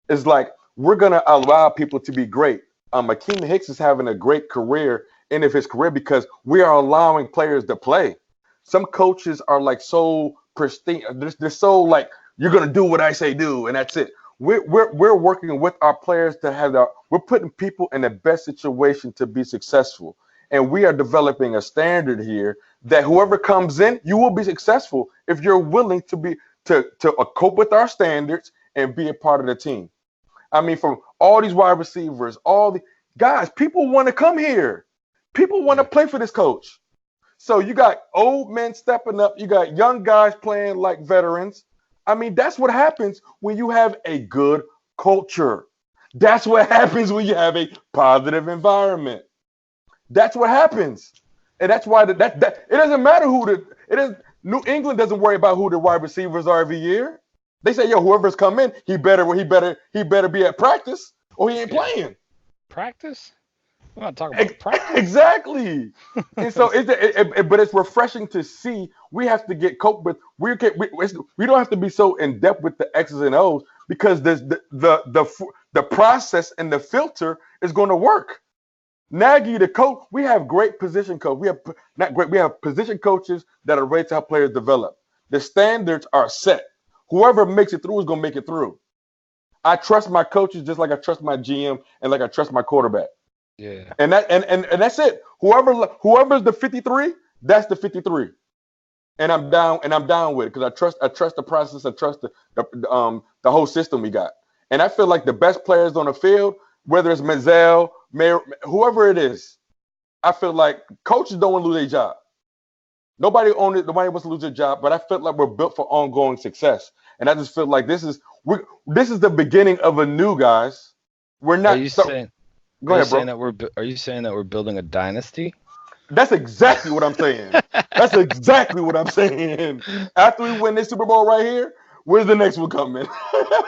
S4: is like we're gonna allow people to be great. Akeem Hicks is having a great career, end of his career, because we are allowing players to play. Some coaches are like so pristine. They're so like, you're gonna do what I say do, and that's it. We're working with our players to have we're putting people in the best situation to be successful. And we are developing a standard here that whoever comes in, you will be successful if you're willing to cope with our standards and be a part of the team. I mean, from all these wide receivers, all the guys, people want to come here. People want to play for this coach. So you got old men stepping up. You got young guys playing like veterans. I mean, that's what happens when you have a good culture. That's what happens when you have a positive environment. That's what happens. And that's why it doesn't matter New England doesn't worry about who the wide receivers are every year. They say, yo, whoever's come in, he better be at practice or he ain't playing.
S2: Practice? We're not talking about practice.
S4: Exactly. And so but it's refreshing to see. We have to get cope with. We don't have to be so in depth with the X's and O's because the process and the filter is going to work. Nagy, the coach, we have great position coach. We have position coaches that are ready to help players develop. The standards are set. Whoever makes it through is going to make it through. I trust my coaches just like I trust my GM and like I trust my quarterback.
S2: Yeah.
S4: And that's it. Whoever's the 53, that's the 53. And I'm down with it because I trust the process. I trust the whole system we got. And I feel like the best players on the field, whether it's Manziel, Mayer, whoever it is, I feel like coaches don't want to lose their job. Nobody owned it. Nobody wants to lose their job. But I felt like we're built for ongoing success, and I just feel like this is the beginning of a new, guys. We're
S2: Are
S4: not.
S2: you
S4: So,
S2: saying?
S4: go
S2: Are you
S4: ahead, bro.
S2: saying that are you saying that we're building a dynasty?
S4: That's exactly what I'm saying. That's exactly what I'm saying. After we win this Super Bowl right here, where's the next one coming?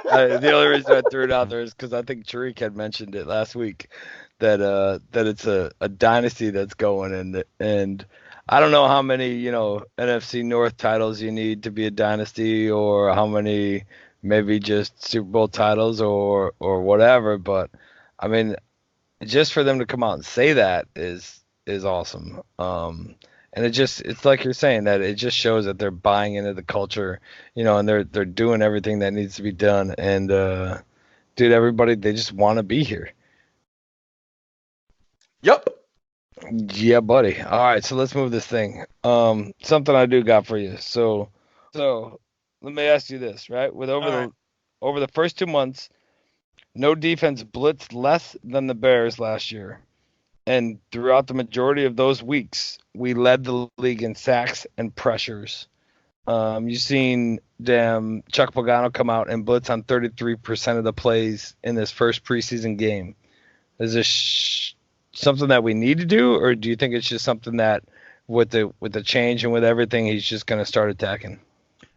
S2: The only reason I threw it out there is because I think Tariq had mentioned it last week that it's a dynasty that's going, and I don't know how many NFC North titles you need to be a dynasty, or how many maybe just Super Bowl titles or whatever, but I mean, just for them to come out and say that is awesome. And it's like you're saying, that it just shows that they're buying into the culture, and they're doing everything that needs to be done. And dude, everybody, they just want to be here.
S4: Yep.
S2: Yeah, buddy. All right, so let's move this thing. Something I do got for you. So let me ask you this, right? With over the first 2 months, no defense blitzed less than the Bears last year. And throughout the majority of those weeks, we led the league in sacks and pressures. You've seen Chuck Pagano come out and blitz on 33% of the plays in this first preseason game. Is this something that we need to do, or do you think it's just something that with the change and with everything, he's just going to start attacking?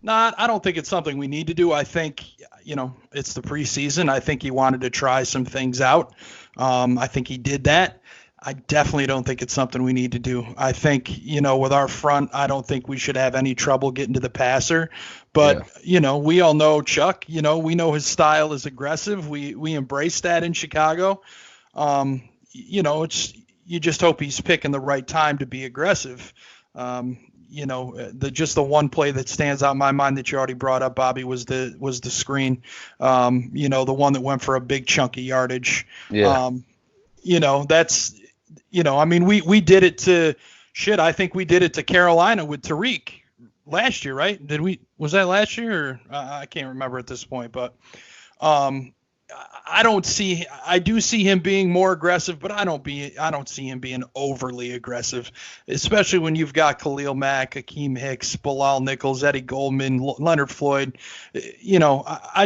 S6: No, I don't think it's something we need to do. I think, it's the preseason. I think he wanted to try some things out. I think he did that. I definitely don't think it's something we need to do. I think, with our front, I don't think we should have any trouble getting to the passer. But, we all know Chuck. We know his style is aggressive. We embrace that in Chicago. It's, you just hope he's picking the right time to be aggressive. The one play that stands out in my mind that you already brought up, Bobby, was the screen. The one that went for a big chunk of yardage.
S2: Yeah.
S6: That's, we did it to shit. I think we did it to Carolina with Tariq last year, right? Was that last year? Or, I can't remember at this point, but, I do see him being more aggressive, but I don't see him being overly aggressive, especially when you've got Khalil Mack, Akeem Hicks, Bilal Nichols, Eddie Goldman, Leonard Floyd. I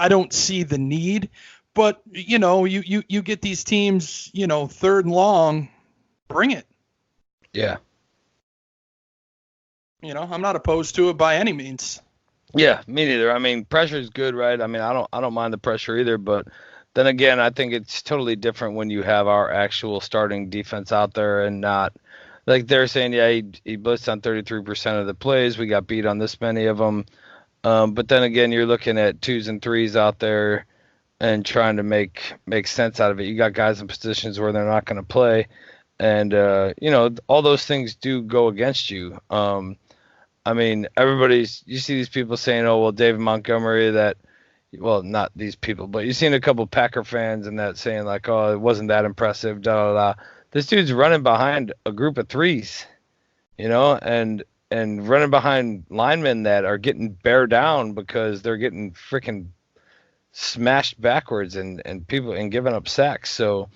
S6: don't see the need, but you get these teams, third and long, bring it.
S2: Yeah.
S6: I'm not opposed to it by any means.
S2: Yeah, me neither. I mean, pressure is good, right? I mean, I don't mind the pressure either, but then again, I think it's totally different when you have our actual starting defense out there and not like they're saying, yeah, he blitzed on 33% of the plays. We got beat on this many of them. But then again, you're looking at 2s and 3s out there and trying to make sense out of it. You got guys in positions where they're not going to play, and all those things do go against you. I mean, you see these people saying, oh, well, David Montgomery, not these people, but you've seen a couple Packer fans and that saying like, oh, it wasn't that impressive, da, da, da. This dude's running behind a group of 3s, and running behind linemen that are getting bear down because they're getting freaking smashed backwards and giving up sacks. So,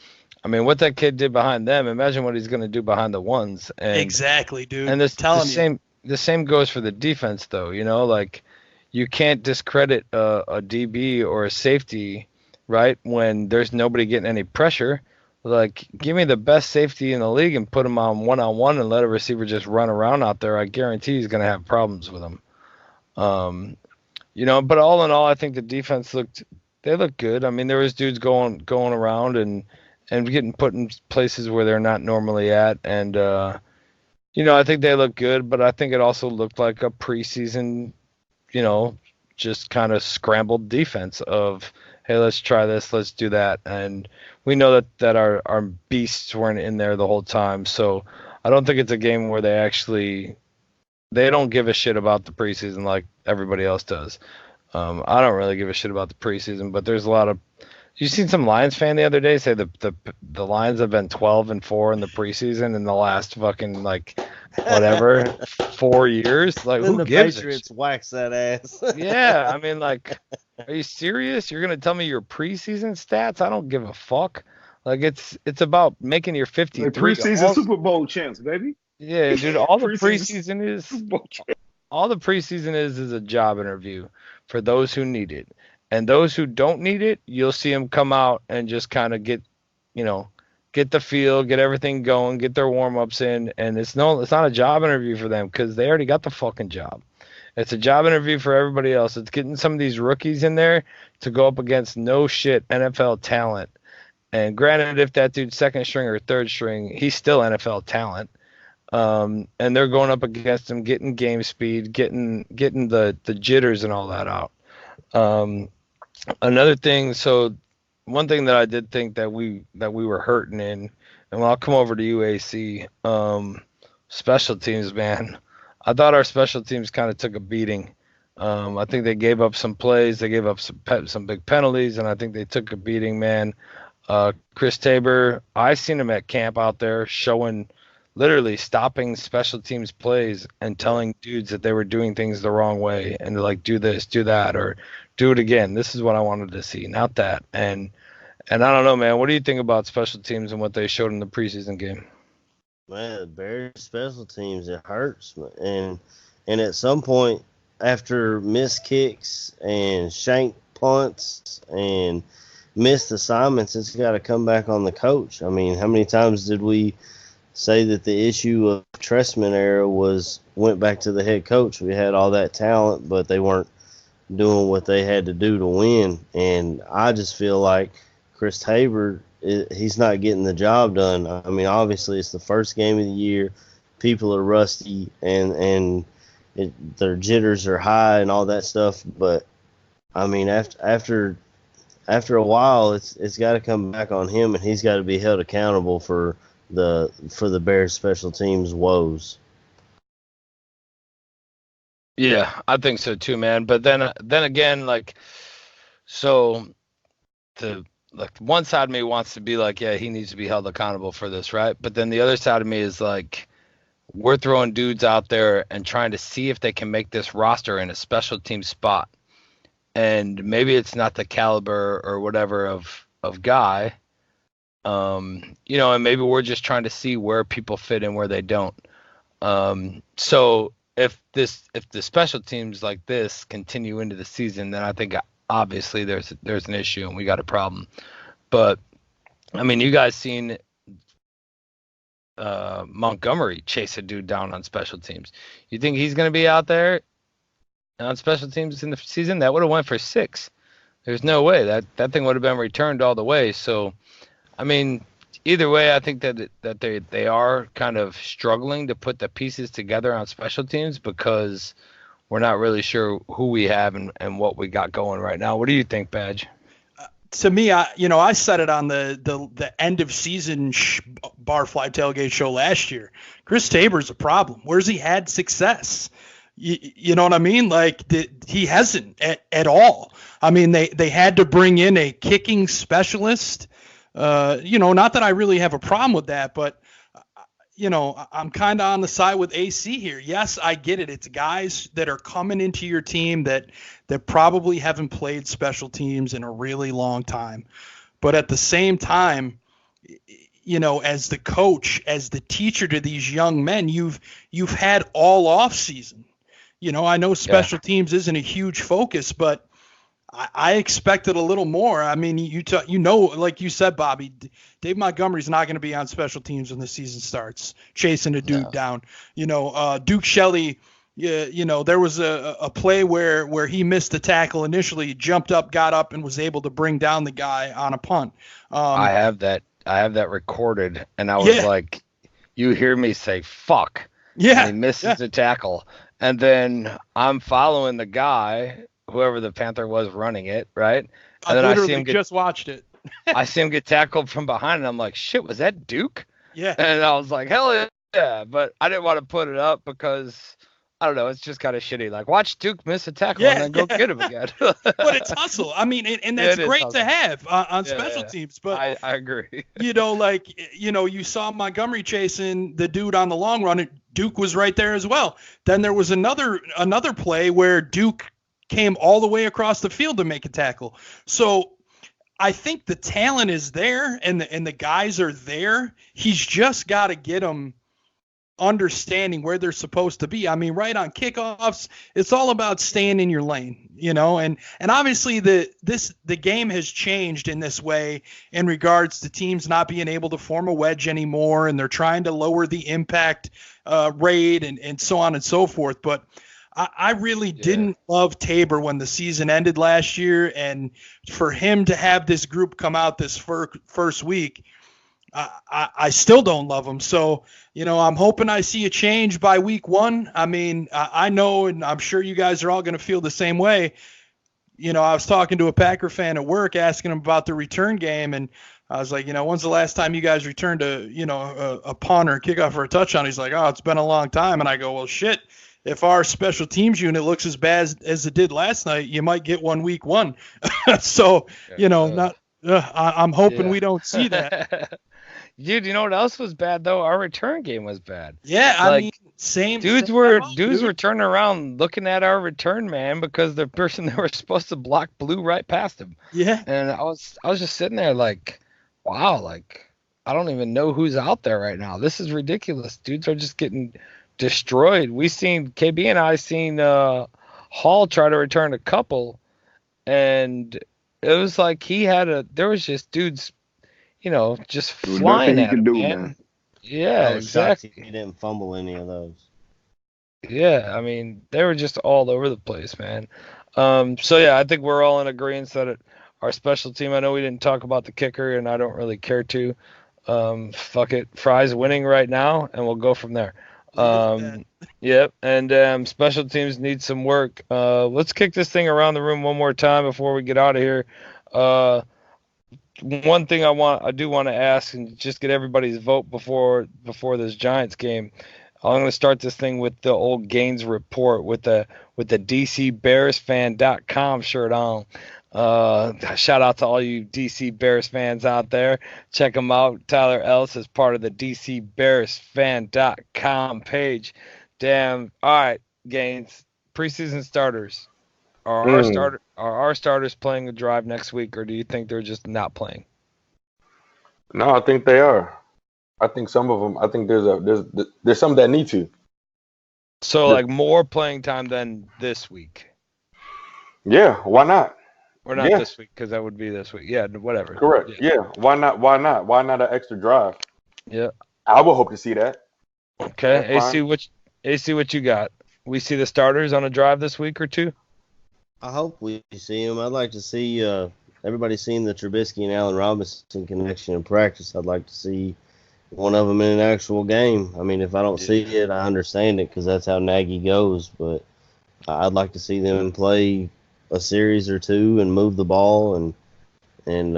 S2: I mean, what that kid did behind them, imagine what he's going to do behind the ones. And,
S6: exactly, dude.
S2: And the same goes for the defense, though. Like you can't discredit a DB or a safety, right? When there's nobody getting any pressure. Like, give me the best safety in the league and put him on one-on-one and let a receiver just run around out there. I guarantee he's going to have problems with him. But all in all, I think the defense looked good. I mean, there was dudes going around and getting put in places where they're not normally at, and I think they look good, but I think it also looked like a preseason, just kind of scrambled defense of, hey, let's try this, let's do that. And we know that our beasts weren't in there the whole time. So I don't think it's a game where they don't give a shit about the preseason like everybody else does. I don't really give a shit about the preseason, but there's a lot of, you seen some Lions fan the other day say the Lions have been 12-4 in the preseason in the last fucking 4 years. Like, who gives a shit?
S5: The Patriots wax that ass.
S2: Yeah, I mean, are you serious? You're gonna tell me your preseason stats? I don't give a fuck. Like, it's about making your 53.
S3: Preseason Super Bowl champs, baby.
S2: Yeah, dude. All the
S3: Preseason
S2: preseason is
S3: Super Bowl champ.
S2: all the preseason is a job interview for those who need it, and those who don't need it, you'll see them come out and just kind of get the feel, get everything going, get their warm ups in, and it's not a job interview for them because they already got the fucking job. It's a job interview for everybody else. It's getting some of these rookies in there to go up against no shit NFL talent. And granted, if that dude's second string or third string, he's still NFL talent. And they're going up against him, getting game speed, getting the jitters and all that out. Another thing, so one thing that I did think that we were hurting in, and I'll come over to UAC, special teams, man. I thought our special teams kind of took a beating. I think they gave up some plays, they gave up some big penalties, and I think they took a beating, man. Chris Tabor, I seen him at camp out there showing, literally stopping special teams plays and telling dudes that they were doing things the wrong way and to like do this, do that, or do it again. This is what I wanted to see, not that. And I don't know, man. What do you think about special teams and what they showed in the preseason game?
S5: Man, Bears special teams, it hurts, man. And at some point, after missed kicks and shank punts and missed assignments, it's got to come back on the coach. I mean, how many times did we say that the issue of Trestman era went back to the head coach? We had all that talent, but they weren't doing what they had to do to win. And I just feel like Chris Tabor, he's not getting the job done. I mean, obviously it's the first game of the year. People are rusty and their jitters are high and all that stuff. But I mean, after a while, it's got to come back on him, and he's got to be held accountable for the Bears special teams woes.
S2: Yeah, I think so too, man. But then again, like, so one side of me wants to be like, yeah, he needs to be held accountable for this, right? But then the other side of me is like, we're throwing dudes out there and trying to see if they can make this roster in a special team spot. And maybe it's not the caliber or whatever of guy, and maybe we're just trying to see where people fit and where they don't. So if the special teams like this continue into the season, then I think obviously there's an issue and we got a problem. But I mean, you guys seen Montgomery chase a dude down on special teams. You think he's going to be out there on special teams in the season? That would have went for 6. There's no way that thing would have been returned all the way. So, I mean, either way, I think that they are kind of struggling to put the pieces together on special teams because we're not really sure who we have and what we got going right now. What do you think, Badge?
S6: To me, I said it on the end of season Barfly Tailgate show last year. Chris Tabor's a problem. Where's he had success? You know what I mean? Like he hasn't at all. I mean, they had to bring in a kicking specialist. Not that I really have a problem with that, but I'm kind of on the side with AC here. Yes, I get it. It's guys that are coming into your team that probably haven't played special teams in a really long time. But at the same time, as the coach, as the teacher to these young men, you've had all off season. I know special teams isn't a huge focus, but I expected a little more. I mean, like you said, Bobby, Dave Montgomery's not going to be on special teams when the season starts, chasing a dude down. Duke Shelley, there was a play where he missed the tackle initially, he jumped up, got up, and was able to bring down the guy on a punt.
S2: I have that recorded, and I was like, you hear me say fuck.
S6: Yeah.
S2: And he misses the tackle. And then I'm following the guy, whoever the Panther was running it, right? And then
S6: I literally just watched it.
S2: I see him get tackled from behind, and I'm like, shit, was that Duke?
S6: Yeah.
S2: And I was like, hell yeah. But I didn't want to put it up because, I don't know, it's just kind of shitty. Like, watch Duke miss a tackle and then go get him again.
S6: But it's hustle. I mean, and that's great to have on special teams. But
S2: I agree.
S6: You saw Montgomery chasing the dude on the long run, and Duke was right there as well. Then there was another play where Duke came all the way across the field to make a tackle. So I think the talent is there and the guys are there. He's just got to get them understanding where they're supposed to be. I mean, right on kickoffs, it's all about staying in your lane, you know, and obviously the game has changed in this way in regards to teams not being able to form a wedge anymore, and they're trying to lower the impact rate and so on and so forth. But I really didn't love Tabor when the season ended last year, and for him to have this group come out this first week, I still don't love him. So, you know, I'm hoping I see a change by week 1. I mean, I know, and I'm sure you guys are all going to feel the same way. You know, I was talking to a Packer fan at work, asking him about the return game, and I was like, you know, when's the last time you guys returned a punt or a kickoff or a touchdown? He's like, oh, it's been a long time. And I go, well, shit, if our special teams unit looks as bad as it did last night, you might get one week 1. So, you know, I'm hoping we don't see that.
S2: Dude, you know what else was bad though? Our return game was bad.
S6: Yeah, I mean, same.
S2: Dudes were turning around looking at our return man because the person they were supposed to block blew right past him.
S6: Yeah.
S2: And I was just sitting there like, wow, like I don't even know who's out there right now. This is ridiculous. Dudes are just getting destroyed. KB and I seen Hall try to return a couple, and it was like there was just dudes, you know, just flying at him, man. Yeah, exactly.
S5: He didn't fumble any of those.
S2: Yeah, I mean, they were just all over the place, man. So yeah, I think we're all in agreement that our special team. I know we didn't talk about the kicker, and I don't really care to. Fuck it, Fry's winning right now, and we'll go from there. Yep, and special teams need some work. Let's kick this thing around the room one more time before we get out of here. One thing I do want to ask and just get everybody's vote before this Giants game. I'm going to start this thing with the old Gaines report with the DCBearsFan.com shirt on. Shout out to all you DC Bears fans out there. Check them out. Tyler Ellis is part of the DCBearsFan.com page. Damn. All right, Gaines. Preseason starters. Are our starters playing a drive next week, or do you think they're just not playing?
S4: No, I think they are. I think some of them. I think there's some that need to.
S2: So like more playing time than this week.
S4: Yeah, why not?
S2: Or not this week, because that would be this week. Yeah, whatever.
S4: Correct. Yeah. Why not? Why not an extra drive?
S2: Yeah.
S4: I would hope to see that.
S2: Okay. AC, what you got? We see the starters on a drive this week or two?
S5: I hope we see them. I'd like to see everybody seeing the Trubisky and Allen Robinson connection in practice. I'd like to see one of them in an actual game. I mean, if I don't see it, I understand it because that's how Nagy goes. But I'd like to see them play a series or two and move the ball and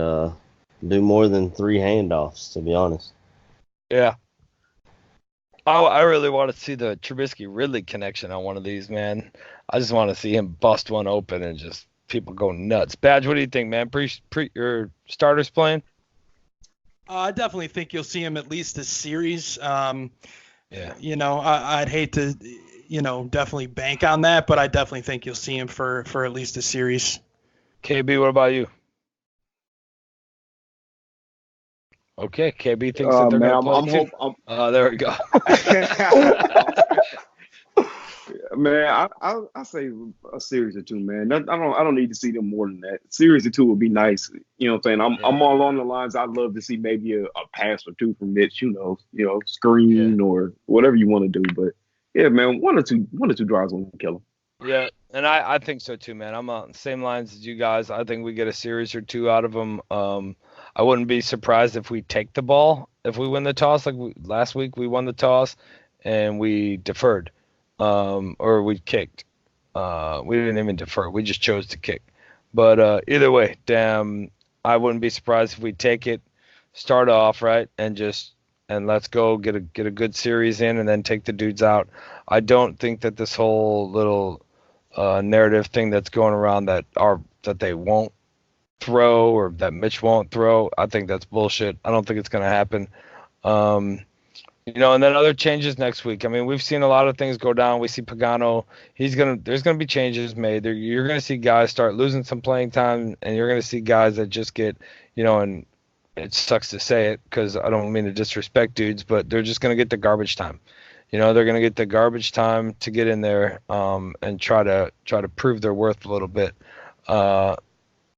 S5: do more than 3 handoffs, to be honest.
S2: Yeah. I really want to see the Trubisky-Ridley connection on one of these, man. I just want to see him bust one open and just people go nuts. Badge, what do you think, man? Your starters playing?
S6: I definitely think you'll see him at least a series. You know, I'd hate to, you know, definitely bank on that, but I definitely think you'll see him for at least a series.
S2: KB, what about you? Okay, KB thinks that they're going to play too. There we go.
S3: Man, I say a series or two, man. I don't need to see them more than that. Series or two would be nice. You know what I'm saying? I'm all along the lines. I'd love to see maybe a pass or two from Mitch. You know, screen or whatever you want to do. But yeah, man, one or two drives won't kill them.
S2: Yeah, and I think so too, man. I'm on the same lines as you guys. I think we get a series or two out of them. I wouldn't be surprised if we take the ball if we win the toss. Like last week, we won the toss and we deferred, or we kicked. We didn't even defer. We just chose to kick. But either way, damn, I wouldn't be surprised if we take it, start off right, and let's go get a good series in, and then take the dudes out. I don't think that this whole little narrative thing that's going around that they won't throw or that Mitch won't throw, I think that's bullshit. I don't think it's going to happen. You know, and then other changes next week. I mean, we've seen a lot of things go down. We see Pagano. There's going to be changes made. You're going to see guys start losing some playing time, and you're going to see guys that just get, you know, and it sucks to say it because I don't mean to disrespect dudes, but they're just going to get the garbage time.
S8: they're going to get the garbage time to get in there and try to prove their worth a little bit.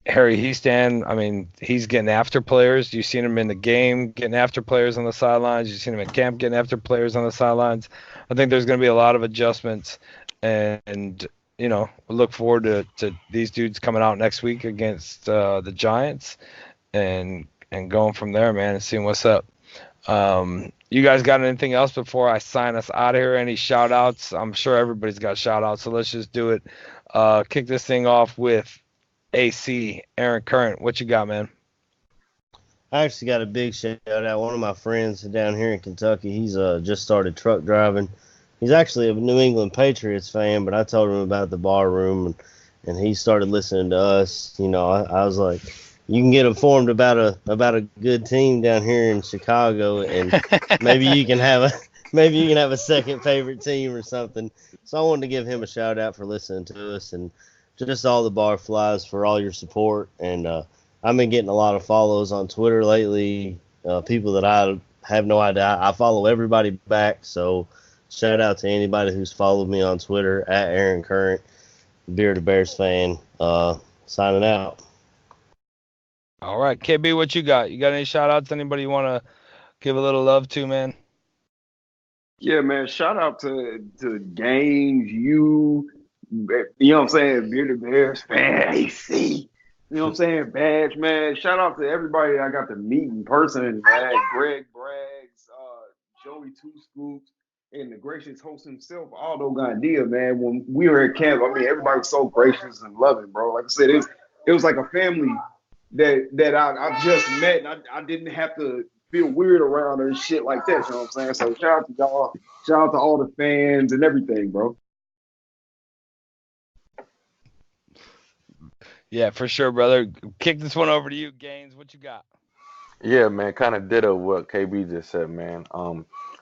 S8: Harry Heastan, he's getting after players. You've seen him in the game getting after players on the sidelines. You've seen him at camp getting after players on the sidelines. I think there's going to be a lot of adjustments, and we look forward to these dudes coming out next week against the Giants and going from there, man, and seeing what's up. You guys got anything else before I sign us out of here? Any shout outs? I'm sure everybody's got shout outs, so let's just do it. Kick this thing off with AC, Aaron Current. What you got, man?
S5: I actually got a big shout out. One of my friends down here in Kentucky, he's just started truck driving. He's actually a New England Patriots fan, but I told him about the bar room, and he started listening to us. I was like, you can get informed about a good team down here in Chicago, and maybe you can have a second favorite team or something. So I wanted to give him a shout out for listening to us, and just all the Barflies for all your support. And I've been getting a lot of follows on Twitter lately. People that I have no idea. I follow everybody back, so shout out to anybody who's followed me on Twitter at Aaron Current, Bearded Bears fan. Signing out.
S8: All right, KB, what you got? You got any shout outs? Anybody you want to give a little love to, man?
S3: Yeah, man. Shout out to Games, you know what I'm saying, Bearded Bears fan, AC. You know what I'm saying, Badge, man. Shout out to everybody I got to meet in person, man. Greg Braggs, Joey Two Scoops, and the gracious host himself, Aldo Gandia, man. When we were at camp, everybody was so gracious and loving, bro. Like I said, it was like a family that I just met, and I didn't have to feel weird around her and shit like that. You know what I'm saying? So shout out to y'all. Shout out to all the fans and everything, bro.
S8: Yeah, for sure, brother. Kick this one over to you, Gaines. What you got?
S4: Yeah, man, kind of ditto what KB just said, man.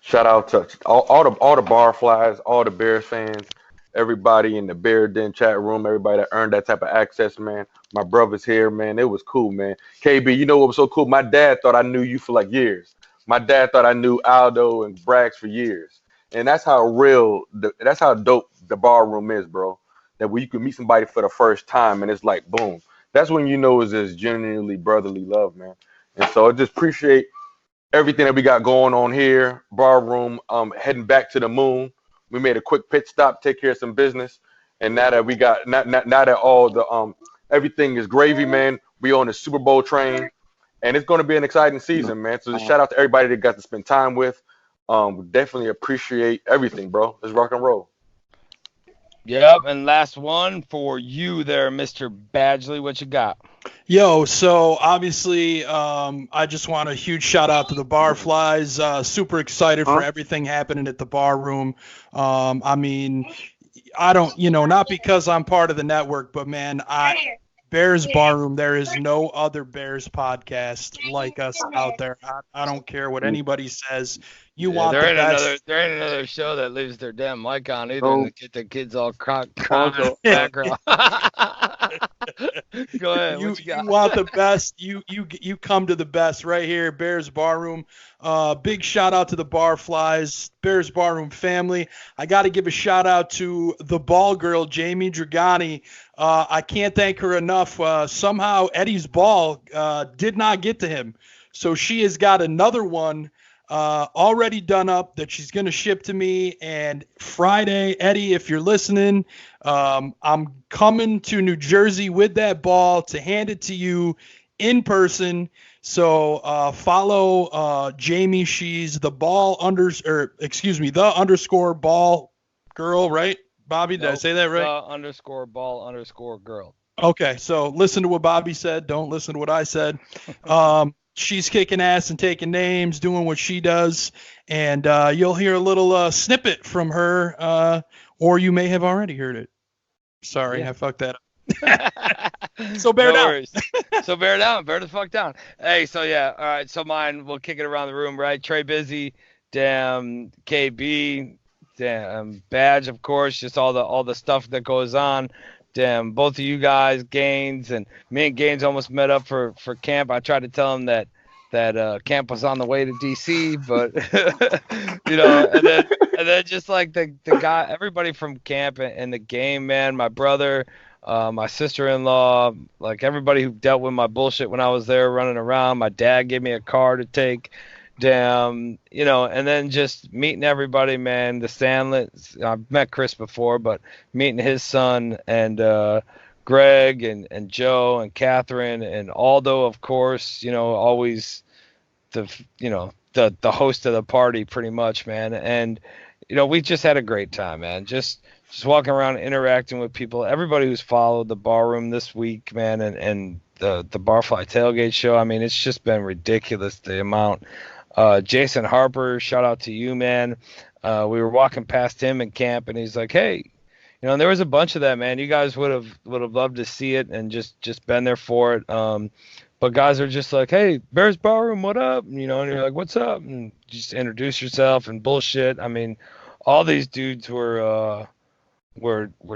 S4: Shout out to all the Barflies, all the Bears fans, everybody in the Bear Den chat room, everybody that earned that type of access, man. My brother's here, man. It was cool, man. KB, you know what was so cool? My dad thought I knew you for like years. My dad thought I knew Aldo and Braggs for years. And that's how that's how dope the bar room is, bro. That when you can meet somebody for the first time and it's like, boom. That's when you know it's just genuinely brotherly love, man. And so I just appreciate everything that we got going on here. Bar room, heading back to the moon. We made a quick pit stop, take care of some business. And now that we got, now that all the, everything is gravy, man, we on the Super Bowl train. And it's going to be an exciting season, man. So just shout out to everybody that got to spend time with. We definitely appreciate everything, bro. Let's rock and roll.
S8: Yep, and last one for you there, Mr. Badgley. What you got?
S6: Yo, so obviously, I just want a huge shout out to the Barflies. Super excited for everything happening at the bar room. I don't, not because I'm part of the network, but man, Bears Bar Room, there is no other Bears podcast like us out there. I don't care what anybody says. Want
S8: there
S6: the best.
S8: There ain't another show that leaves their damn mic on either and get the kids all crying in the background. Go ahead.
S6: You want the best. You come to the best right here, Bears Bar Room. Big shout out to the Barflies, Bears Bar Room family. I got to give a shout out to the ball girl, Jayme Dragani. I can't thank her enough. Somehow Eddie's ball did not get to him. So she has got another one already done up that she's going to ship to me. And Friday, Eddie, if you're listening, I'm coming to New Jersey with that ball to hand it to you in person. So follow Jayme. She's the the underscore ball girl, right? Bobby, did I say that right?
S8: Underscore ball underscore girl.
S6: Okay, so listen to what Bobby said. Don't listen to what I said. She's kicking ass and taking names, doing what she does, and you'll hear a little snippet from her, or you may have already heard it. Sorry, yeah. I fucked that up. So bear down.
S8: So bear down. Bear the fuck down. Hey, so yeah, all right. So mine, we'll kick it around the room, right? Trey Busy, damn KB, damn Badge, of course. Just all the stuff that goes on. Damn, both of you guys, Gaines, and me and Gaines almost met up for camp. I tried to tell him that that camp was on the way to DC, but you know, and then just like the guy, everybody from camp and the game, man, my brother, my sister-in-law, like everybody who dealt with my bullshit when I was there running around. My dad gave me a car to take down, you know, and then just meeting everybody, man. The Sandlets, I've met Chris before, but meeting his son and Greg and Joe and Catherine and Aldo, of course, you know, always the host of the party pretty much, man. And you know, we just had a great time, man. Just walking around interacting with people, everybody who's followed the bar room this week, man, and the Barfly Tailgate show. I mean, it's just been ridiculous, the amount. Jason Harper, shout out to you, man. We were walking past him in camp and he's like, hey, you know, and there was a bunch of that, man. You guys would have loved to see it and just been there for it. But guys are just like, hey, Bears Barroom, what up? And, you know, and you're like, what's up? And just introduce yourself and bullshit. I mean, all these dudes were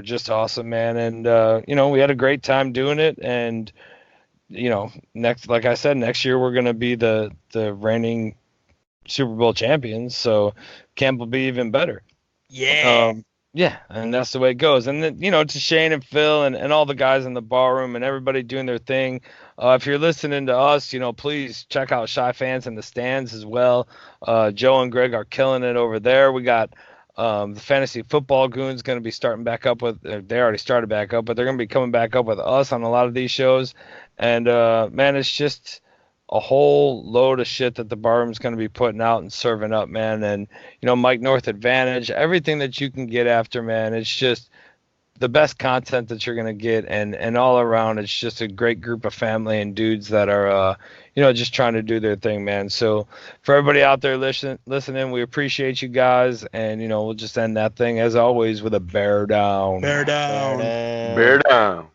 S8: just awesome, man. And, you know, we had a great time doing it. And, you know, like I said, next year we're going to be the reigning Super Bowl champions. So camp will be even better.
S2: Yeah.
S8: Yeah, and that's the way it goes. And then, you know, to Shane and Phil and all the guys in the bar room and everybody doing their thing. If you're listening to us, you know, please check out Shy Fans in the stands as well. Joe and Greg are killing it over there. We got the Fantasy Football Goons going to be starting back up with, they already started back up, but they're going to be coming back up with us on a lot of these shows. And, man, it's just a whole load of shit that the barroom's going to be putting out and serving up, man. And, you know, Mike North Advantage, everything that you can get after, man. It's just the best content that you're going to get. And all around, it's just a great group of family and dudes that are, you know, just trying to do their thing, man. So for everybody out there listening, we appreciate you guys. And, you know, we'll just end that thing as always with a bear down.
S2: Bear down.
S4: Bear down.